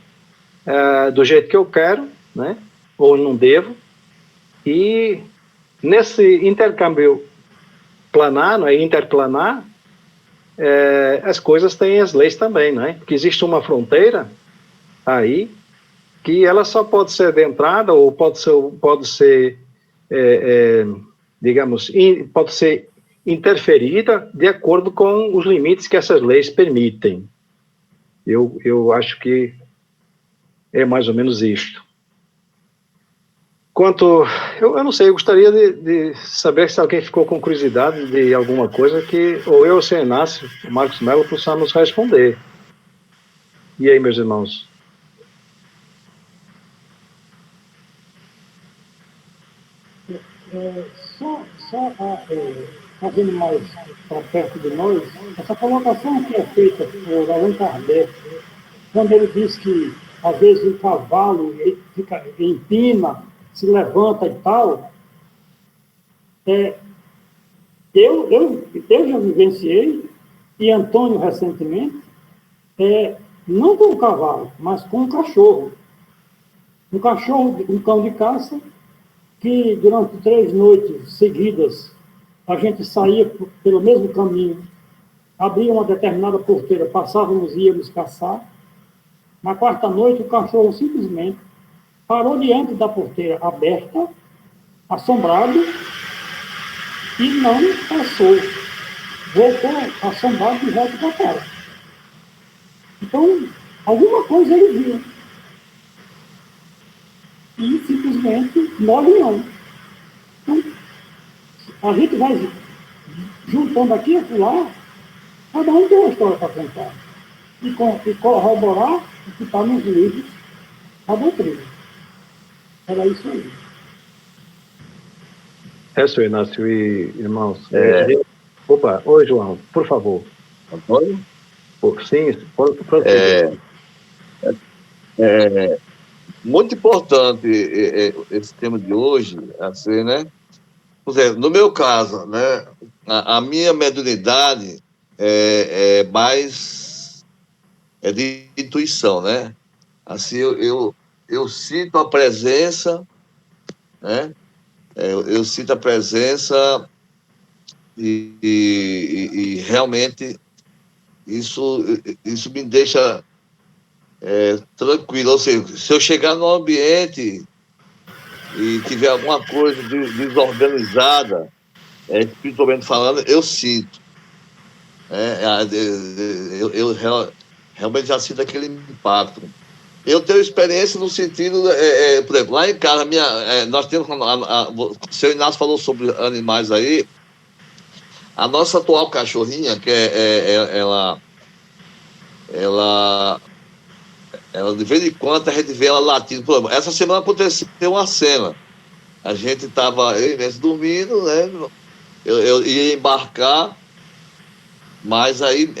do jeito que eu quero, né? Ou não devo. E nesse intercâmbio planar, não é? Interplanar, as coisas têm as leis também, não é? Porque existe uma fronteira aí que ela só pode ser adentrada ou pode ser digamos, pode ser interferida de acordo com os limites que essas leis permitem. Eu acho que é mais ou menos isto. Quanto... Eu não sei, eu gostaria de saber se alguém ficou com curiosidade de alguma coisa que ou eu, ou o Sr. Inácio, o Marcos Mello, possamos responder. E aí, meus irmãos? Fazendo mais para perto de nós, essa colocação que é feita por Allan Kardec, quando ele diz que, às vezes, o cavalo ele fica, empina, se levanta e tal, eu já vivenciei, e Antônio recentemente, não com o cavalo, mas com o cachorro. Um cachorro, um cão de caça, que durante 3 noites seguidas a gente saía pelo mesmo caminho, abria uma determinada porteira, passávamos e íamos caçar. Na 4ª noite, o cachorro simplesmente parou diante da porteira aberta, assombrado, e não passou. Voltou assombrado de volta para casa. Então, alguma coisa ele viu. E simplesmente nós não. Então, a gente vai juntando aqui e lá, cada um tem uma história para contar. E corroborar o que está nos livros da doutrina. Era isso aí. Seu Inácio e irmãos. Opa, oi, João, por favor. Antônio? Sim, pode. Muito importante esse tema de hoje, assim, né? Por exemplo, no meu caso, né, a minha mediunidade é mais de intuição, né? Assim, eu sinto a presença, né? Eu sinto a presença e realmente isso me deixa tranquilo. Ou seja, se eu chegar no ambiente e tiver alguma coisa desorganizada, espiritualmente falando, eu sinto. Eu realmente já sinto aquele impacto. Eu tenho experiência no sentido, por exemplo, lá em casa, nós temos, o seu Inácio falou sobre animais aí, a nossa atual cachorrinha, que ela de vez em quando a gente vê ela latindo. Por exemplo, essa semana aconteceu uma cena. A gente estava dormindo, né? Eu ia embarcar, mas aí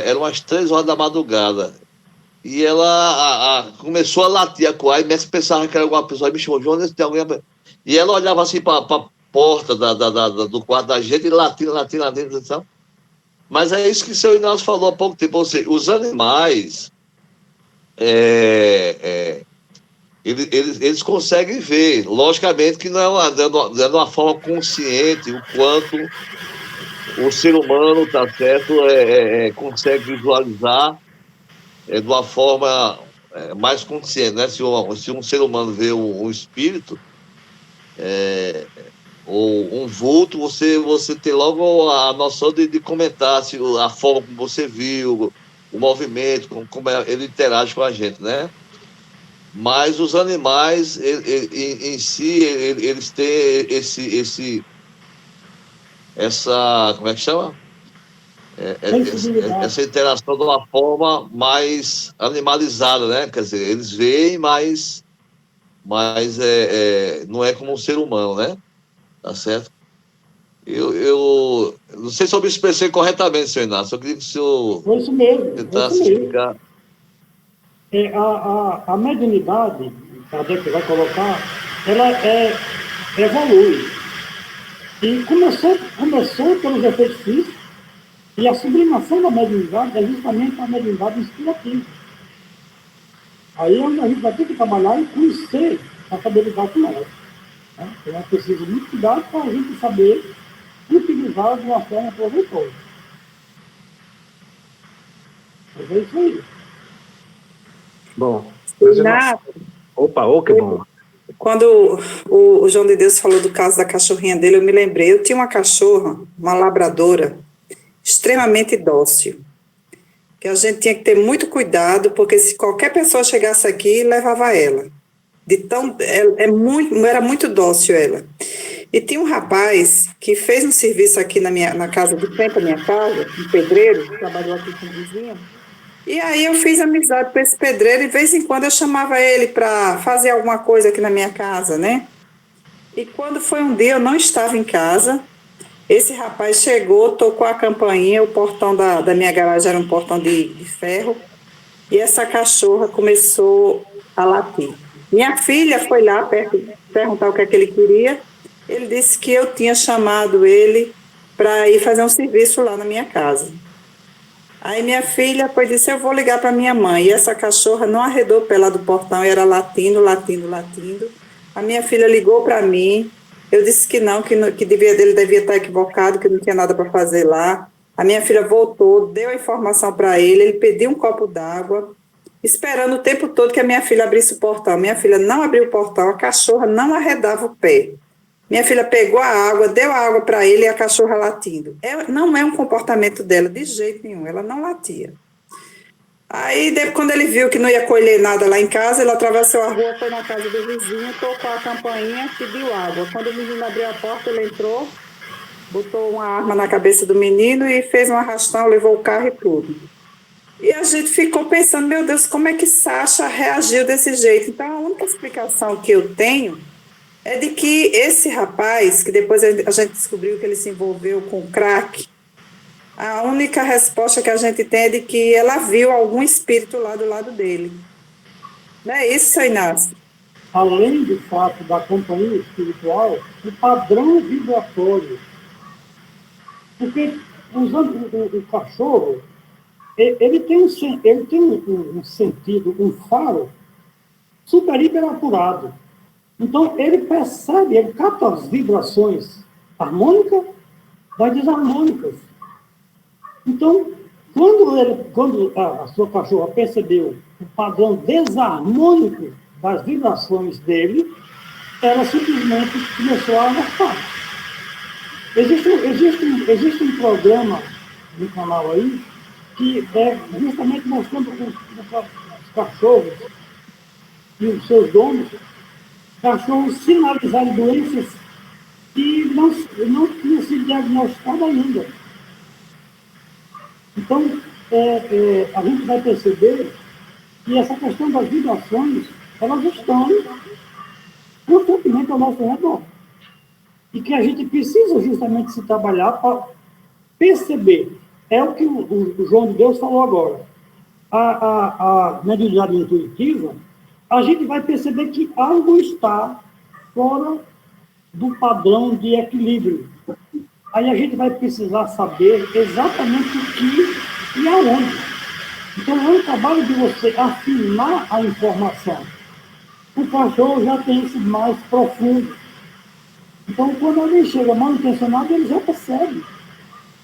eram umas 3 horas da madrugada. E ela começou a latir, a coar, e Messi pensava que era alguma pessoa, aí me chamou, João, tem alguém. E ela olhava assim para a porta do quarto da gente, e latindo, sabe? Mas é isso que o seu Inácio falou há pouco tempo. Ou seja, os animais, eles conseguem ver. Logicamente que não é uma forma consciente o quanto o ser humano, tá certo, consegue visualizar de uma forma mais consciente, né? Se um ser humano vê um espírito ou um vulto, você tem logo a noção de comentar a forma como você viu, o movimento, como ele interage com a gente, né? Mas os animais, em si, eles têm essa, como é que chama? Essa interação de uma forma mais animalizada, né? Quer dizer, eles veem, mas não é como um ser humano, né? Tá certo? Eu não sei se eu me expressei corretamente, senhor Inácio. Eu queria que o senhor tentasse explicar. A mediunidade, que vai colocar, ela evolui. E começou pelos efeitos físicos, e a sublimação da mediunidade é justamente a mediunidade inspirativa. Aí é onde a gente vai ter que trabalhar e conhecer a saber lidar com ela. Né? Então é preciso muito cuidado para a gente saber utilizar de uma forma proveitosa. Mas é isso aí. Bom, que bom. Quando o João de Deus falou do caso da cachorrinha dele, eu me lembrei. Eu tinha uma cachorra, uma labradora, extremamente dócil, que a gente tinha que ter muito cuidado, porque se qualquer pessoa chegasse aqui, levava ela. Era muito dócil ela. E tinha um rapaz que fez um serviço aqui na casa de frente da minha casa, um pedreiro, que trabalhou aqui com o vizinho. E aí eu fiz amizade com esse pedreiro, e de vez em quando eu chamava ele para fazer alguma coisa aqui na minha casa, né? E quando foi um dia, eu não estava em casa, esse rapaz chegou, tocou a campainha, o portão da minha garagem era um portão de ferro, e essa cachorra começou a latir. Minha filha foi lá perguntar o que é que ele queria. Ele disse que eu tinha chamado ele para ir fazer um serviço lá na minha casa. Aí minha filha foi e disse, eu vou ligar para minha mãe. E essa cachorra não arredou pela do portão, era latindo, latindo, latindo. A minha filha ligou para mim, eu disse que não, que ele devia estar equivocado, que não tinha nada para fazer lá. A minha filha voltou, deu a informação para ele pediu um copo d'água, esperando o tempo todo que a minha filha abrisse o portão. Minha filha não abriu o portão, a cachorra não arredava o pé. Minha filha pegou a água, deu a água para ele e a cachorra latindo. Não é um comportamento dela, de jeito nenhum, ela não latia. Aí, quando ele viu que não ia colher nada lá em casa, ele atravessou a rua, foi na casa do vizinho, tocou a campainha, pediu água. Quando o menino abriu a porta, ele entrou, botou uma arma na cabeça do menino e fez um arrastão, levou o carro e tudo. E a gente ficou pensando, meu Deus, como é que Sasha reagiu desse jeito? Então, a única explicação que eu tenho é de que esse rapaz, que depois a gente descobriu que ele se envolveu com crack, a única resposta que a gente tem é de que ela viu algum espírito lá do lado dele. Não é isso, seu Inácio? Além do fato da companhia espiritual, o padrão vibratório. Porque o cachorro, ele tem um sentido, um faro super hiper apurado. Então, ele percebe, ele capta as vibrações harmônicas das desarmônicas. Então, quando a sua cachorra percebeu o padrão desarmônico das vibrações dele, ela simplesmente começou a alertar. Existe um programa no canal aí que é justamente mostrando os cachorros e os seus donos, cachorros sinalizarem doenças que não tinham sido diagnosticadas ainda. Então, a gente vai perceber que essa questão das vibrações, elas estão constantemente ao nosso redor. E que a gente precisa justamente se trabalhar para perceber. É o que o João de Deus falou agora. A mediunidade intuitiva, a gente vai perceber que algo está fora do padrão de equilíbrio. Aí a gente vai precisar saber exatamente o que e aonde. Então, é um trabalho de você afinar a informação. O cachorro já tem isso mais profundo. Então, quando alguém chega mal intencionado, ele já percebe.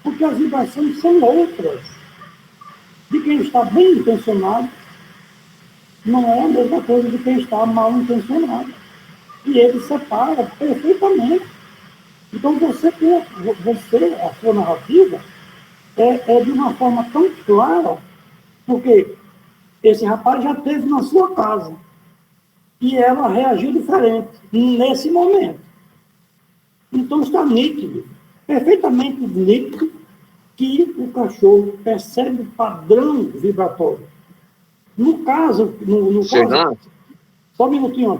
Porque as vibrações são outras. De quem está bem intencionado, não é a mesma coisa de quem está mal intencionado. E ele separa perfeitamente. Então, a sua narrativa é de uma forma tão clara, porque esse rapaz já esteve na sua casa e ela reagiu diferente nesse momento. Então, está nítido, perfeitamente nítido, que o cachorro percebe o padrão vibratório. No caso, só um minutinho,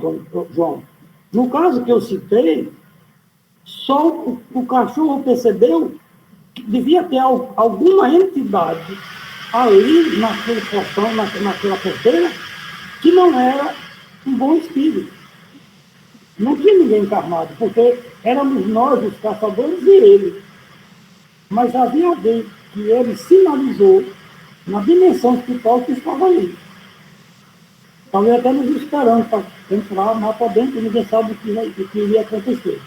João. No caso que eu citei, só o cachorro percebeu que devia ter alguma entidade ali naquele portão, naquela porteira, que não era um bom espírito. Não tinha ninguém encarnado, porque éramos nós, os caçadores, e ele. Mas havia alguém que ele sinalizou na dimensão espiritual que estava ali. Talvez até nos esperando para entrar lá para dentro, ninguém sabe o que iria acontecer.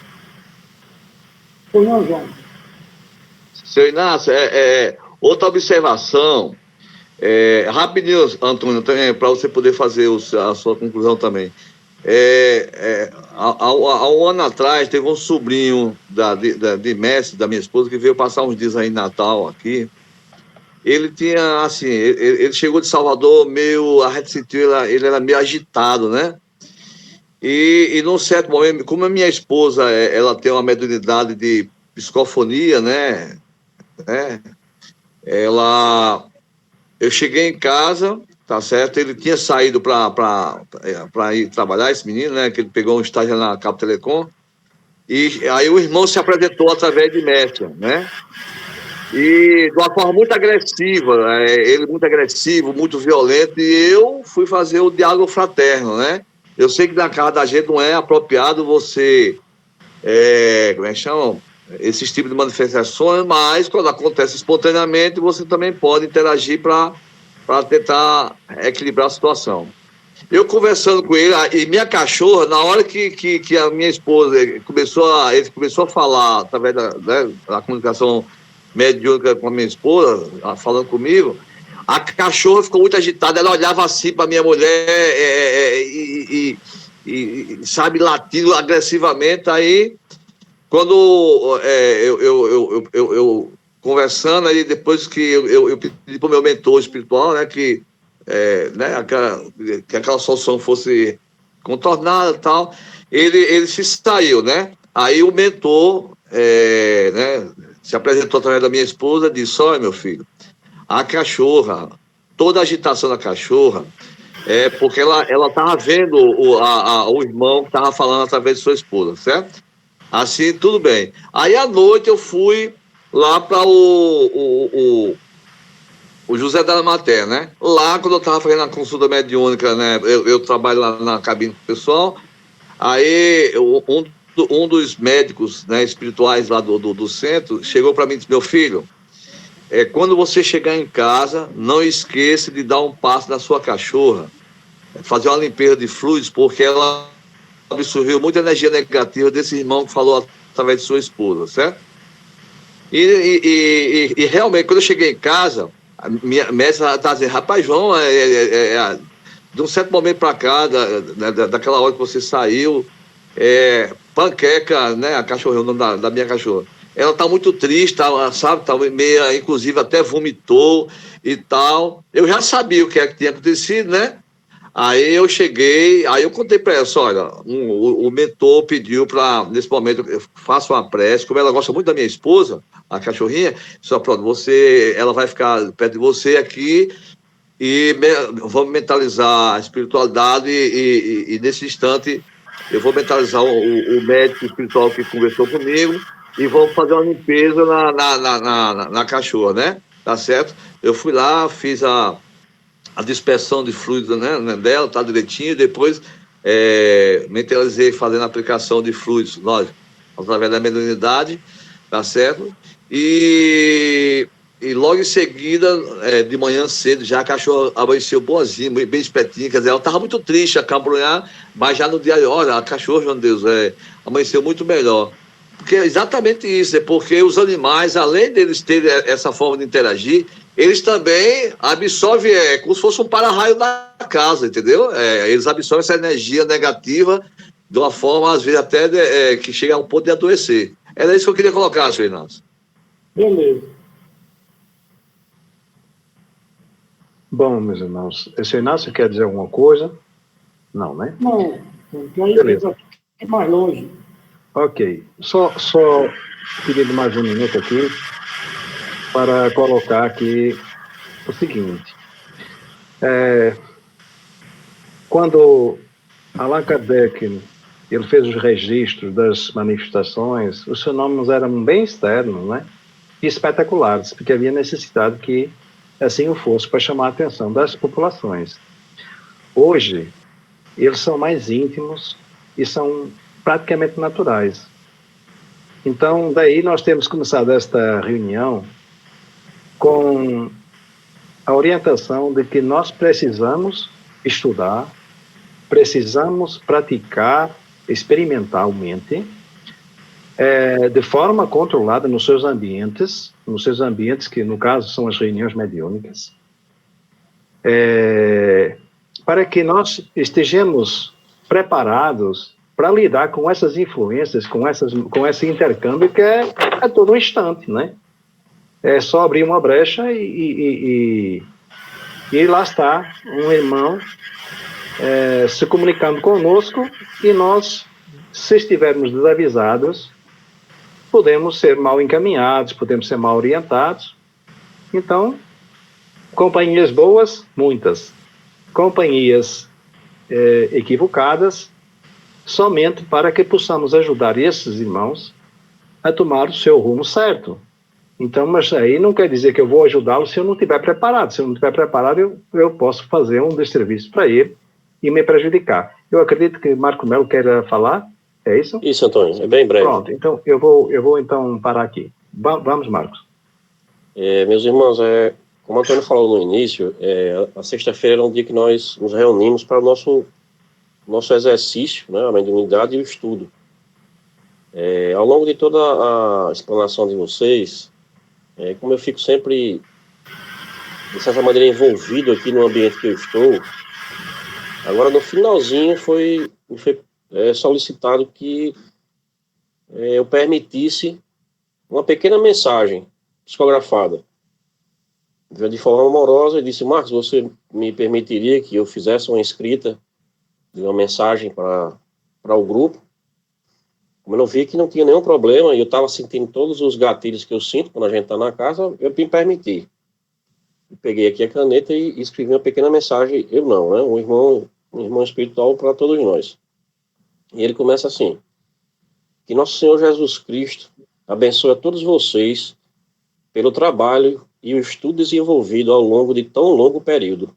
Foi não, João. Seu Inácio, outra observação, rapidinho, Antônio, para você poder fazer a sua conclusão também. Há um ano atrás, teve um sobrinho de Messi, da minha esposa, que veio passar uns dias aí em Natal, aqui. Ele tinha, assim, ele chegou de Salvador meio, a gente sentiu, ele era meio agitado, né? E num certo momento, como a minha esposa, ela tem uma mediunidade de psicofonia, né? Eu cheguei em casa, tá certo? Ele tinha saído para ir trabalhar, esse menino, né? Que ele pegou um estágio na Cabo Telecom. E aí o irmão se apresentou através de Messenger, né? E de uma forma muito agressiva, ele muito agressivo, muito violento, e eu fui fazer o diálogo fraterno, né? Eu sei que na casa da gente não é apropriado você, como é que chama? Esses tipos de manifestações, mas quando acontece espontaneamente, você também pode interagir para tentar equilibrar a situação. Eu conversando com ele, e minha cachorra, na hora que a minha esposa ele começou a falar, através da comunicação mediúnica com a minha esposa, falando comigo, a cachorra ficou muito agitada, ela olhava assim para minha mulher sabe, latindo agressivamente. Aí, quando eu conversando, aí depois que eu pedi para o meu mentor espiritual, né, que aquela solução fosse contornada e tal, ele se saiu, né? Aí o mentor, né, se apresentou através da minha esposa e disse: olha, meu filho, a cachorra, toda a agitação da cachorra é porque ela estava vendo o irmão que estava falando através de sua esposa, certo? Assim, tudo bem. Aí, à noite, eu fui lá para o José da Maté, né? Lá, quando eu estava fazendo a consulta mediúnica, né? Eu trabalho lá na cabine do pessoal. Aí, um dos médicos, né, espirituais lá do centro chegou para mim e disse: meu filho, quando você chegar em casa, não esqueça de dar um passo na sua cachorra, fazer uma limpeza de fluidos, porque ela absorveu muita energia negativa desse irmão que falou através de sua esposa, certo? E realmente, quando eu cheguei em casa, a minha mestra está dizendo: rapaz, João, de um certo momento para cá, daquela hora que você saiu, Panqueca, né, a cachorra, o nome da minha cachorra, ela tá muito triste, sabe, tá meia, inclusive até vomitou e tal. Eu já sabia o que tinha acontecido, né? Aí eu cheguei, aí eu contei para ela: olha, o mentor pediu para, nesse momento, eu faça uma prece, como ela gosta muito da minha esposa, a cachorrinha, só pronto, ela vai ficar perto de você aqui e vamos mentalizar a espiritualidade e nesse instante eu vou mentalizar o médico espiritual que conversou comigo e vamos fazer uma limpeza na cachorra, né? Tá certo? Eu fui lá, fiz a dispersão de fluidos, né, dela, tá direitinho, depois mentalizei fazendo a aplicação de fluidos, lógico, através da mediunidade, tá certo? E logo em seguida, de manhã cedo, já a cachorra amanheceu boazinha, bem espertinha, quer dizer, ela estava muito triste, acabrunhada, mas já no dia, olha, a cachorra, meu Deus, amanheceu muito melhor. Porque é exatamente isso, porque os animais, além deles terem essa forma de interagir, eles também absorvem, como se fosse um para-raio da casa, entendeu? Eles absorvem essa energia negativa de uma forma, às vezes, até que chega a um ponto de adoecer. Era isso que eu queria colocar, senhor Inácio. Beleza. Bom, meus irmãos, o senhor Inácio quer dizer alguma coisa? Não, né? Não, porque aí Beleza. é mais longe. Ok. Só pedindo mais um minuto aqui para colocar aqui o seguinte. Quando Allan Kardec ele fez os registros das manifestações, os fenômenos eram bem externos, né? E espetaculares, porque havia necessidade que assim o fosse para chamar a atenção das populações. Hoje, eles são mais íntimos e são praticamente naturais. Então, daí nós temos começado esta reunião com a orientação de que nós precisamos estudar, precisamos praticar experimentalmente, de forma controlada nos seus ambientes que, no caso, são as reuniões mediúnicas, para que nós estejamos preparados para lidar com essas influências, com esse intercâmbio que é a todo instante, né? É só abrir uma brecha e lá está um irmão se comunicando conosco, e nós, se estivermos desavisados, podemos ser mal encaminhados, podemos ser mal orientados. Então, companhias boas, muitas. Companhias equivocadas, somente para que possamos ajudar esses irmãos a tomar o seu rumo certo. Então, mas aí não quer dizer que eu vou ajudá-lo se eu não estiver preparado. Se eu não estiver preparado, eu posso fazer um desserviço para ele e me prejudicar. Eu acredito que Marco Melo queira falar, é isso? Isso, Antônio, é bem breve. Pronto, então eu vou então parar aqui. Vamos, Marcos. Meus irmãos, como o Antônio falou no início, a sexta-feira era um dia que nós nos reunimos para o nosso exercício, né, a mediunidade e o estudo. Ao longo de toda a explanação de vocês, como eu fico sempre, de certa maneira, envolvido aqui no ambiente que eu estou, agora no finalzinho foi solicitado que eu permitisse uma pequena mensagem psicografada. De forma amorosa, eu disse: Marcos, você me permitiria que eu fizesse uma escrita de uma mensagem para o grupo? Como eu vi que não tinha nenhum problema, e eu estava sentindo todos os gatilhos que eu sinto quando a gente está na casa, eu me permiti. Eu peguei aqui a caneta e escrevi uma pequena mensagem, eu não, né? Um irmão espiritual para todos nós. E ele começa assim: que nosso Senhor Jesus Cristo abençoe a todos vocês pelo trabalho e o estudo desenvolvido ao longo de tão longo período.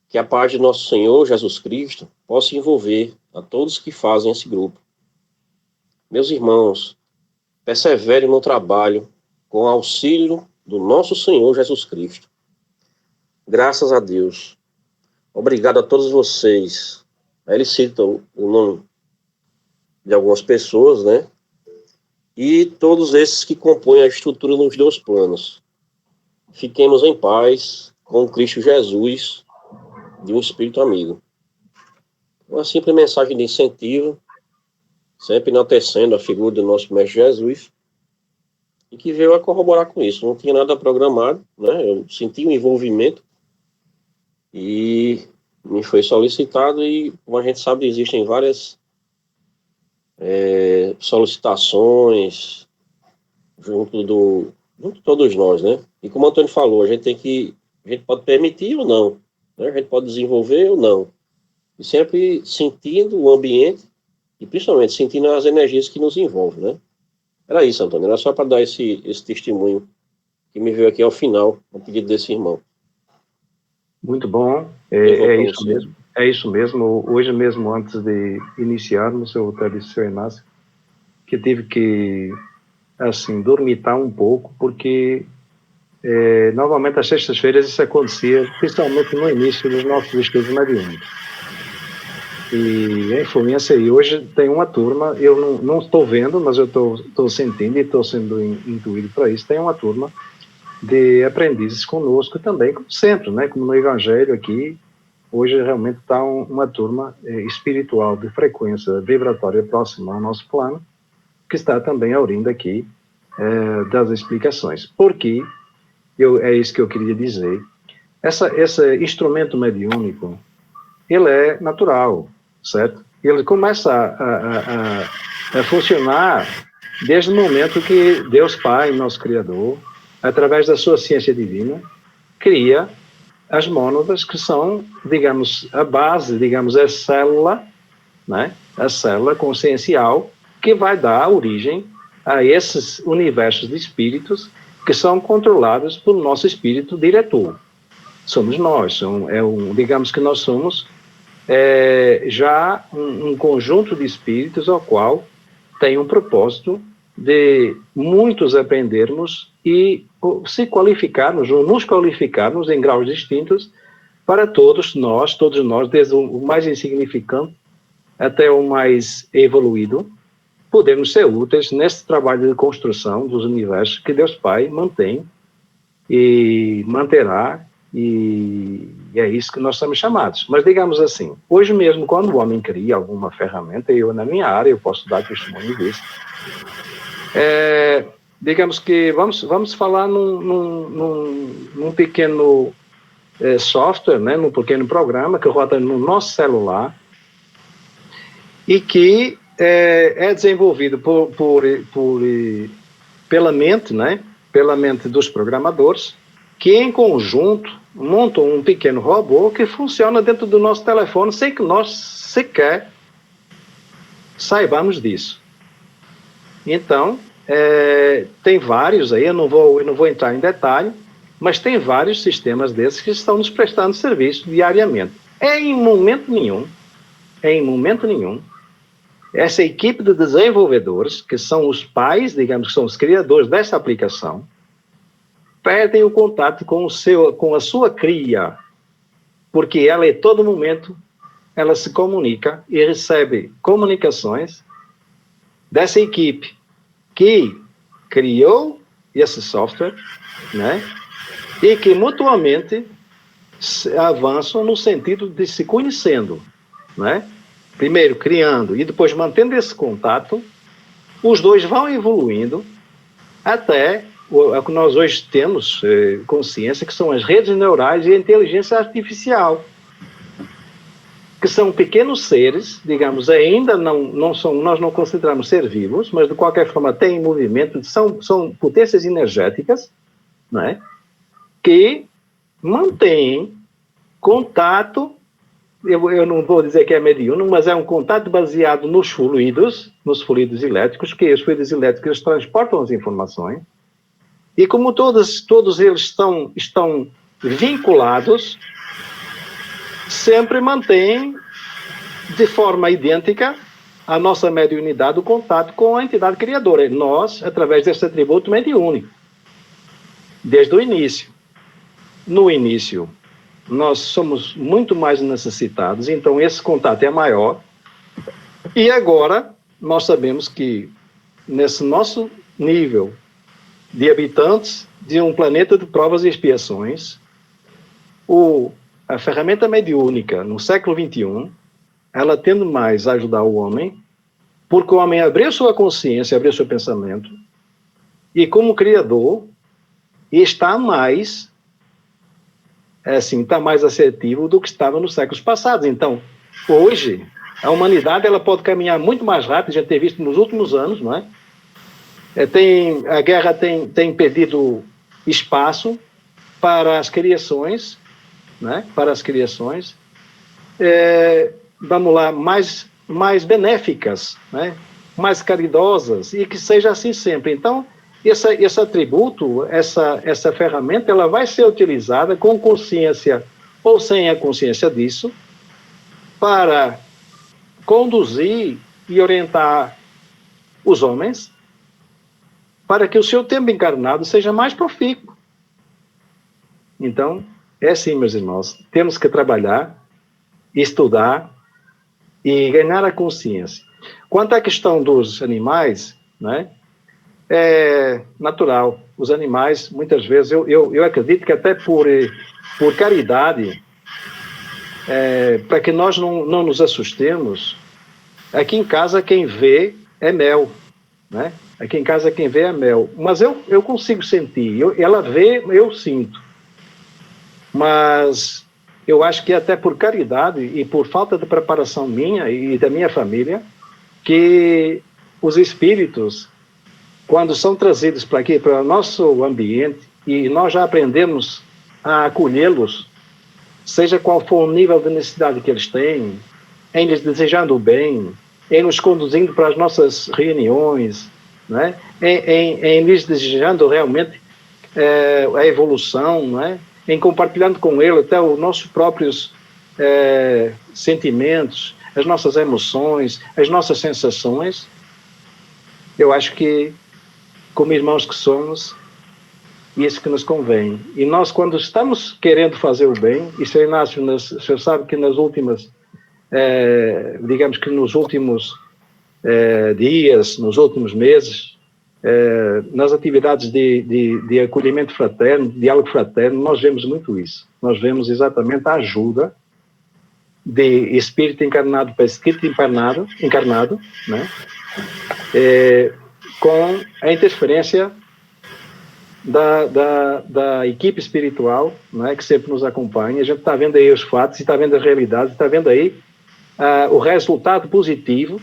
Que a paz de nosso Senhor Jesus Cristo possa envolver a todos que fazem esse grupo. Meus irmãos, perseverem no trabalho com o auxílio do nosso Senhor Jesus Cristo. Graças a Deus. Obrigado a todos vocês. Aí ele cita o nome de algumas pessoas, né? E todos esses que compõem a estrutura nos 2 planos. Fiquemos em paz com Cristo Jesus, de um Espírito amigo. Uma simples mensagem de incentivo, sempre enaltecendo a figura do nosso Mestre Jesus, e que veio a corroborar com isso. Não tinha nada programado, né? Eu senti um envolvimento e me foi solicitado, e como a gente sabe, existem várias solicitações junto de todos nós, né? E como o Antônio falou, a gente pode permitir ou não, né? A gente pode desenvolver ou não. E sempre sentindo o ambiente e principalmente sentindo as energias que nos envolvem, né? Era isso, Antônio. Era só para dar esse testemunho que me veio aqui ao final, a pedido desse irmão. Muito bom. É isso mesmo. É isso mesmo. Hoje mesmo, antes de iniciarmos, eu até disse ao seu Inácio que tive que, assim, dormitar um pouco, porque normalmente às sextas-feiras isso acontecia, principalmente no início dos nossos estudos mediúnicos. E, em influência, e hoje tem uma turma, eu não estou vendo, mas eu estou sentindo e estou sendo intuído para isso, tem uma turma de aprendizes conosco também, como sempre, né, como no Evangelho aqui, hoje realmente está uma turma espiritual de frequência vibratória próxima ao nosso plano, que está também aurindo aqui das explicações. Porque, é isso que eu queria dizer, esse instrumento mediúnico, ele é natural, certo? Ele começa a funcionar desde o momento que Deus Pai, nosso Criador, através da sua ciência divina, cria as mônadas, que são, digamos, a base, digamos, a célula, né? A célula consciencial, que vai dar origem a esses universos de espíritos que são controlados pelo nosso espírito diretor. Somos nós, digamos que nós somos já um conjunto de espíritos ao qual tem um propósito de muitos aprendermos e se qualificarmos, ou nos qualificarmos em graus distintos para todos nós, desde o mais insignificante até o mais evoluído, podemos ser úteis nesse trabalho de construção dos universos que Deus Pai mantém e manterá, e é isso que nós somos chamados. Mas, digamos assim, hoje mesmo, quando o homem cria alguma ferramenta, eu, na minha área, eu posso dar testemunho disso, digamos que vamos falar num pequeno software, né, num pequeno programa que roda no nosso celular e que é desenvolvido pela mente, né, pela mente dos programadores, que em conjunto montam um pequeno robô que funciona dentro do nosso telefone sem que nós sequer saibamos disso. Então, tem vários aí, eu não vou entrar em detalhe, mas tem vários sistemas desses que estão nos prestando serviço diariamente. Em momento nenhum, essa equipe de desenvolvedores, que são os pais, digamos que são os criadores dessa aplicação, perdem o contato com a sua cria, porque ela, em todo momento, ela se comunica e recebe comunicações dessa equipe que criou esse software, né? E que mutuamente avançam no sentido de se conhecendo, né? Primeiro criando e depois mantendo esse contato, os dois vão evoluindo até o que nós hoje temos consciência, que são as redes neurais e a inteligência artificial, que são pequenos seres, digamos, ainda não são, nós não consideramos ser vivos, mas de qualquer forma têm movimento, são potências energéticas, né? Que mantém contato, eu não vou dizer que é mediúnico, mas é um contato baseado nos fluidos elétricos, que os fluidos elétricos transportam as informações, e como todos eles estão vinculados, sempre mantém de forma idêntica a nossa mediunidade, o contato com a entidade criadora. Nós, através desse atributo mediúnico, desde o início. No início, nós somos muito mais necessitados, então esse contato é maior. E agora, nós sabemos que, nesse nosso nível de habitantes de um planeta de provas e expiações, a ferramenta mediúnica, no século XXI, ela tende mais a ajudar o homem, porque o homem abriu sua consciência, abriu seu pensamento, e como criador, está mais assertivo do que estava nos séculos passados. Então, hoje, a humanidade ela pode caminhar muito mais rápido, a gente tem visto nos últimos anos, não é? A guerra tem pedido espaço para as criações, né? Para as criações, vamos lá, mais benéficas, né? Mais caridosas, e que seja assim sempre. Então, esse atributo, essa ferramenta, ela vai ser utilizada com consciência ou sem a consciência disso, para conduzir e orientar os homens para que o seu tempo encarnado seja mais profícuo. Então, é assim, meus irmãos, temos que trabalhar, estudar e ganhar a consciência. Quanto à questão dos animais, né? É natural. Os animais, muitas vezes, eu acredito que até por caridade, para que nós não nos assustemos, aqui em casa quem vê é mel, né? Aqui em casa quem vê é mel. Mas eu consigo sentir, ela vê, eu sinto. Mas eu acho que até por caridade e por falta de preparação minha e da minha família, que os espíritos, quando são trazidos para aqui, para o nosso ambiente, e nós já aprendemos a acolhê-los, seja qual for o nível de necessidade que eles têm, em lhes desejando o bem, em nos conduzindo para as nossas reuniões, né? em lhes desejando realmente a evolução, né? Em compartilhando com ele até os nossos próprios sentimentos, as nossas emoções, as nossas sensações. Eu acho que, como irmãos que somos, isso que nos convém. E nós, quando estamos querendo fazer o bem, e Sr. Inácio, o senhor sabe que nas últimas, digamos que nos últimos dias, nos últimos meses, nas atividades de acolhimento fraterno, de diálogo fraterno, nós vemos muito isso. Nós vemos exatamente a ajuda de espírito encarnado para espírito encarnado, né? Com a interferência da equipe espiritual, né, que sempre nos acompanha. A gente está vendo aí os fatos, está vendo as realidades, está vendo aí o resultado positivo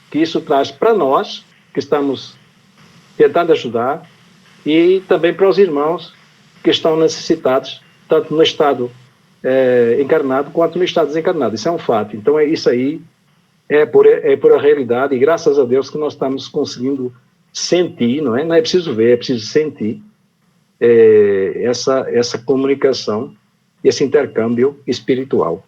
que isso traz para nós, que estamos tentando ajudar, e também para os irmãos que estão necessitados, tanto no estado encarnado quanto no estado desencarnado. Isso é um fato. Então, isso aí é por a realidade, e graças a Deus que nós estamos conseguindo sentir, não é preciso ver, é preciso sentir essa comunicação, esse intercâmbio espiritual.